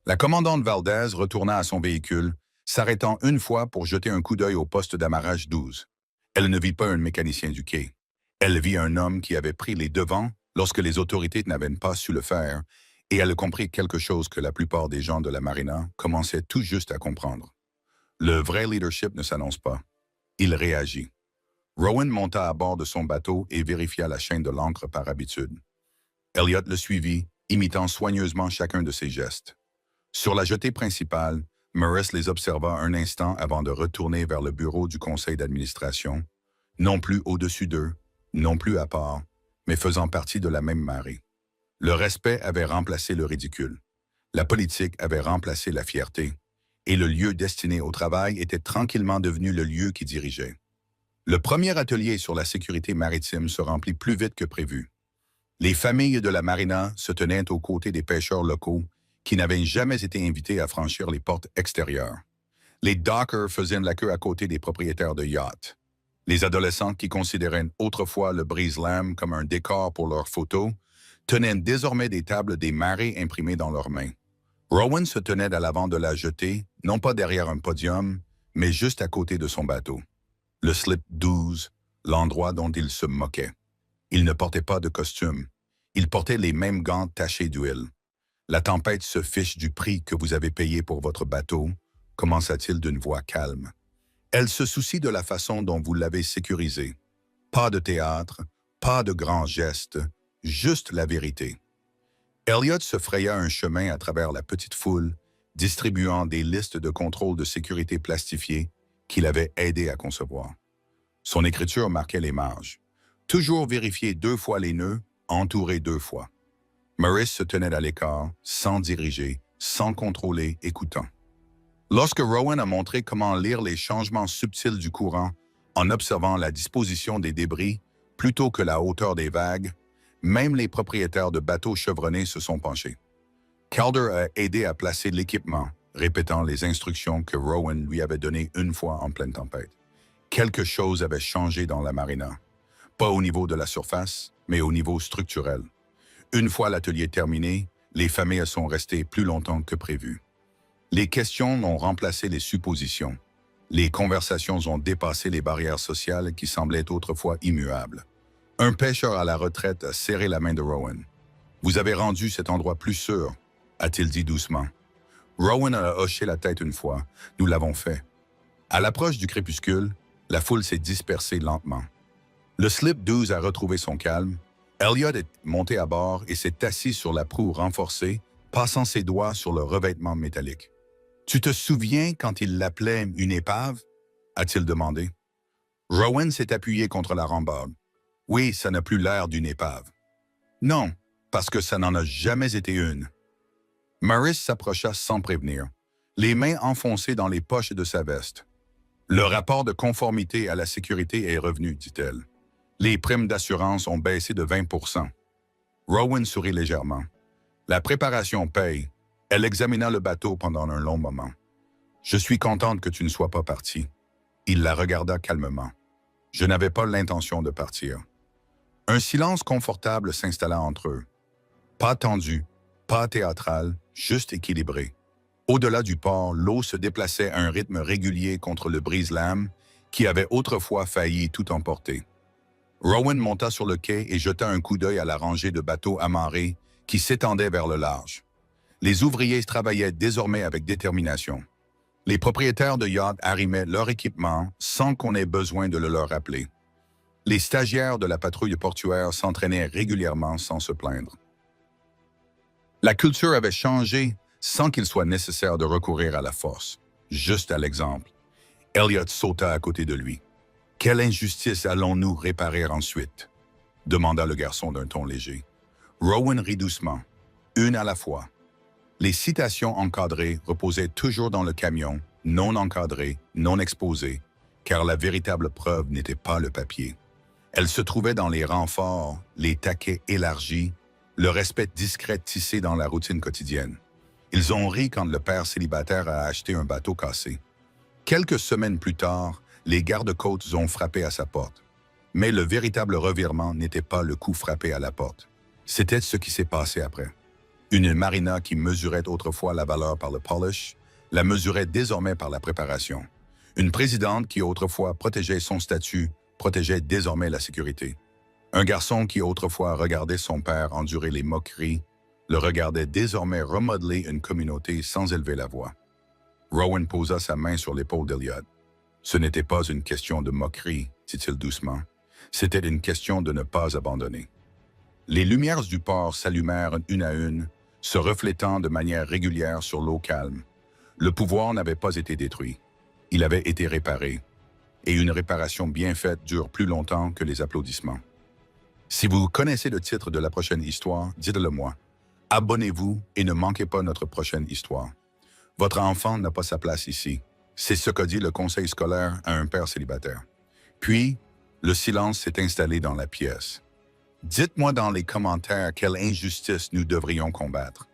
La commandante Valdez retourna à son véhicule, s'arrêtant une fois pour jeter un coup d'œil au poste d'amarrage 12. Elle ne vit pas un mécanicien du quai. Elle vit un homme qui avait pris les devants lorsque les autorités n'avaient pas su le faire, et elle comprit quelque chose que la plupart des gens de la marina commençaient tout juste à comprendre. Le vrai leadership ne s'annonce pas. Il réagit. Rowan monta à bord de son bateau et vérifia la chaîne de l'ancre par habitude. Elliot le suivit, imitant soigneusement chacun de ses gestes. Sur la jetée principale, Maurice les observa un instant avant de retourner vers le bureau du conseil d'administration, non plus au-dessus d'eux, non plus à part, mais faisant partie de la même marée. Le respect avait remplacé le ridicule. La politique avait remplacé la fierté, et le lieu destiné au travail était tranquillement devenu le lieu qui dirigeait. Le premier atelier sur la sécurité maritime se remplit plus vite que prévu. Les familles de la marina se tenaient aux côtés des pêcheurs locaux qui n'avaient jamais été invités à franchir les portes extérieures. Les dockers faisaient la queue à côté des propriétaires de yachts. Les adolescents qui considéraient autrefois le brise-lames comme un décor pour leurs photos tenaient désormais des tables des marées imprimées dans leurs mains. Rowan se tenait à l'avant de la jetée, non pas derrière un podium, mais juste à côté de son bateau. Le slip 12, l'endroit dont il se moquait. Il ne portait pas de costume. Il portait les mêmes gants tachés d'huile. « La tempête se fiche du prix que vous avez payé pour votre bateau », commença-t-il d'une voix calme. « Elle se soucie de la façon dont vous l'avez sécurisé. Pas de théâtre, pas de grands gestes, juste la vérité. » Elliot se fraya un chemin à travers la petite foule, distribuant des listes de contrôle de sécurité plastifiées qu'il avait aidé à concevoir. Son écriture marquait les marges. Toujours vérifier 2 fois les nœuds, entouré 2 fois. Maurice se tenait à l'écart, sans diriger, sans contrôler, écoutant. Lorsque Rowan a montré comment lire les changements subtils du courant en observant la disposition des débris plutôt que la hauteur des vagues, même les propriétaires de bateaux chevronnés se sont penchés. Calder a aidé à placer l'équipement, répétant les instructions que Rowan lui avait données une fois en pleine tempête. Quelque chose avait changé dans la marina. Pas au niveau de la surface, mais au niveau structurel. Une fois l'atelier terminé, les familles sont restées plus longtemps que prévu. Les questions ont remplacé les suppositions. Les conversations ont dépassé les barrières sociales qui semblaient autrefois immuables. Un pêcheur à la retraite a serré la main de Rowan. « Vous avez rendu cet endroit plus sûr », a-t-il dit doucement. Rowan a hoché la tête une fois. « Nous l'avons fait. » À l'approche du crépuscule, la foule s'est dispersée lentement. Le slip 12 a retrouvé son calme. Elliot est monté à bord et s'est assis sur la proue renforcée, passant ses doigts sur le revêtement métallique. « Tu te souviens quand il l'appelait une épave ?» a-t-il demandé. Rowan s'est appuyé contre la rambarde. « Oui, ça n'a plus l'air d'une épave. »« Non, parce que ça n'en a jamais été une. » Maurice s'approcha sans prévenir, les mains enfoncées dans les poches de sa veste. « Le rapport de conformité à la sécurité est revenu, dit-elle. Les primes d'assurance ont baissé de 20%. » Rowan sourit légèrement. « La préparation paye. » Elle examina le bateau pendant un long moment. « Je suis contente que tu ne sois pas parti. » Il la regarda calmement. « Je n'avais pas l'intention de partir. » Un silence confortable s'installa entre eux. Pas tendu, pas théâtral, juste équilibré. Au-delà du port, l'eau se déplaçait à un rythme régulier contre le brise-lames qui avait autrefois failli tout emporter. Rowan monta sur le quai et jeta un coup d'œil à la rangée de bateaux amarrés qui s'étendait vers le large. Les ouvriers travaillaient désormais avec détermination. Les propriétaires de yachts arrimaient leur équipement sans qu'on ait besoin de le leur rappeler. Les stagiaires de la patrouille portuaire s'entraînaient régulièrement sans se plaindre. La culture avait changé sans qu'il soit nécessaire de recourir à la force, juste à l'exemple. Elliot sauta à côté de lui. « Quelle injustice allons-nous réparer ensuite ?» demanda le garçon d'un ton léger. Rowan rit doucement, une à la fois. Les citations encadrées reposaient toujours dans le camion, non encadrées, non exposées, car la véritable preuve n'était pas le papier. Elle se trouvait dans les renforts, les taquets élargis, le respect discret tissé dans la routine quotidienne. Ils ont ri quand le père célibataire a acheté un bateau cassé. Quelques semaines plus tard, les gardes-côtes ont frappé à sa porte. Mais le véritable revirement n'était pas le coup frappé à la porte. C'était ce qui s'est passé après. Une marina qui mesurait autrefois la valeur par le polish, la mesurait désormais par la préparation. Une présidente qui autrefois protégeait son statut, protégeait désormais la sécurité. Un garçon qui autrefois regardait son père endurer les moqueries, le regardait désormais remodeler une communauté sans élever la voix. Rowan posa sa main sur l'épaule d'Elliot. « Ce n'était pas une question de moquerie, dit-il doucement. C'était une question de ne pas abandonner. » Les lumières du port s'allumèrent une à une, se reflétant de manière régulière sur l'eau calme. Le pouvoir n'avait pas été détruit. Il avait été réparé. Et une réparation bien faite dure plus longtemps que les applaudissements. Si vous connaissez le titre de la prochaine histoire, dites-le moi. Abonnez-vous et ne manquez pas notre prochaine histoire. Votre enfant n'a pas sa place ici. C'est ce qu'a dit le conseil scolaire à un père célibataire. Puis, le silence s'est installé dans la pièce. Dites-moi dans les commentaires quelle injustice nous devrions combattre.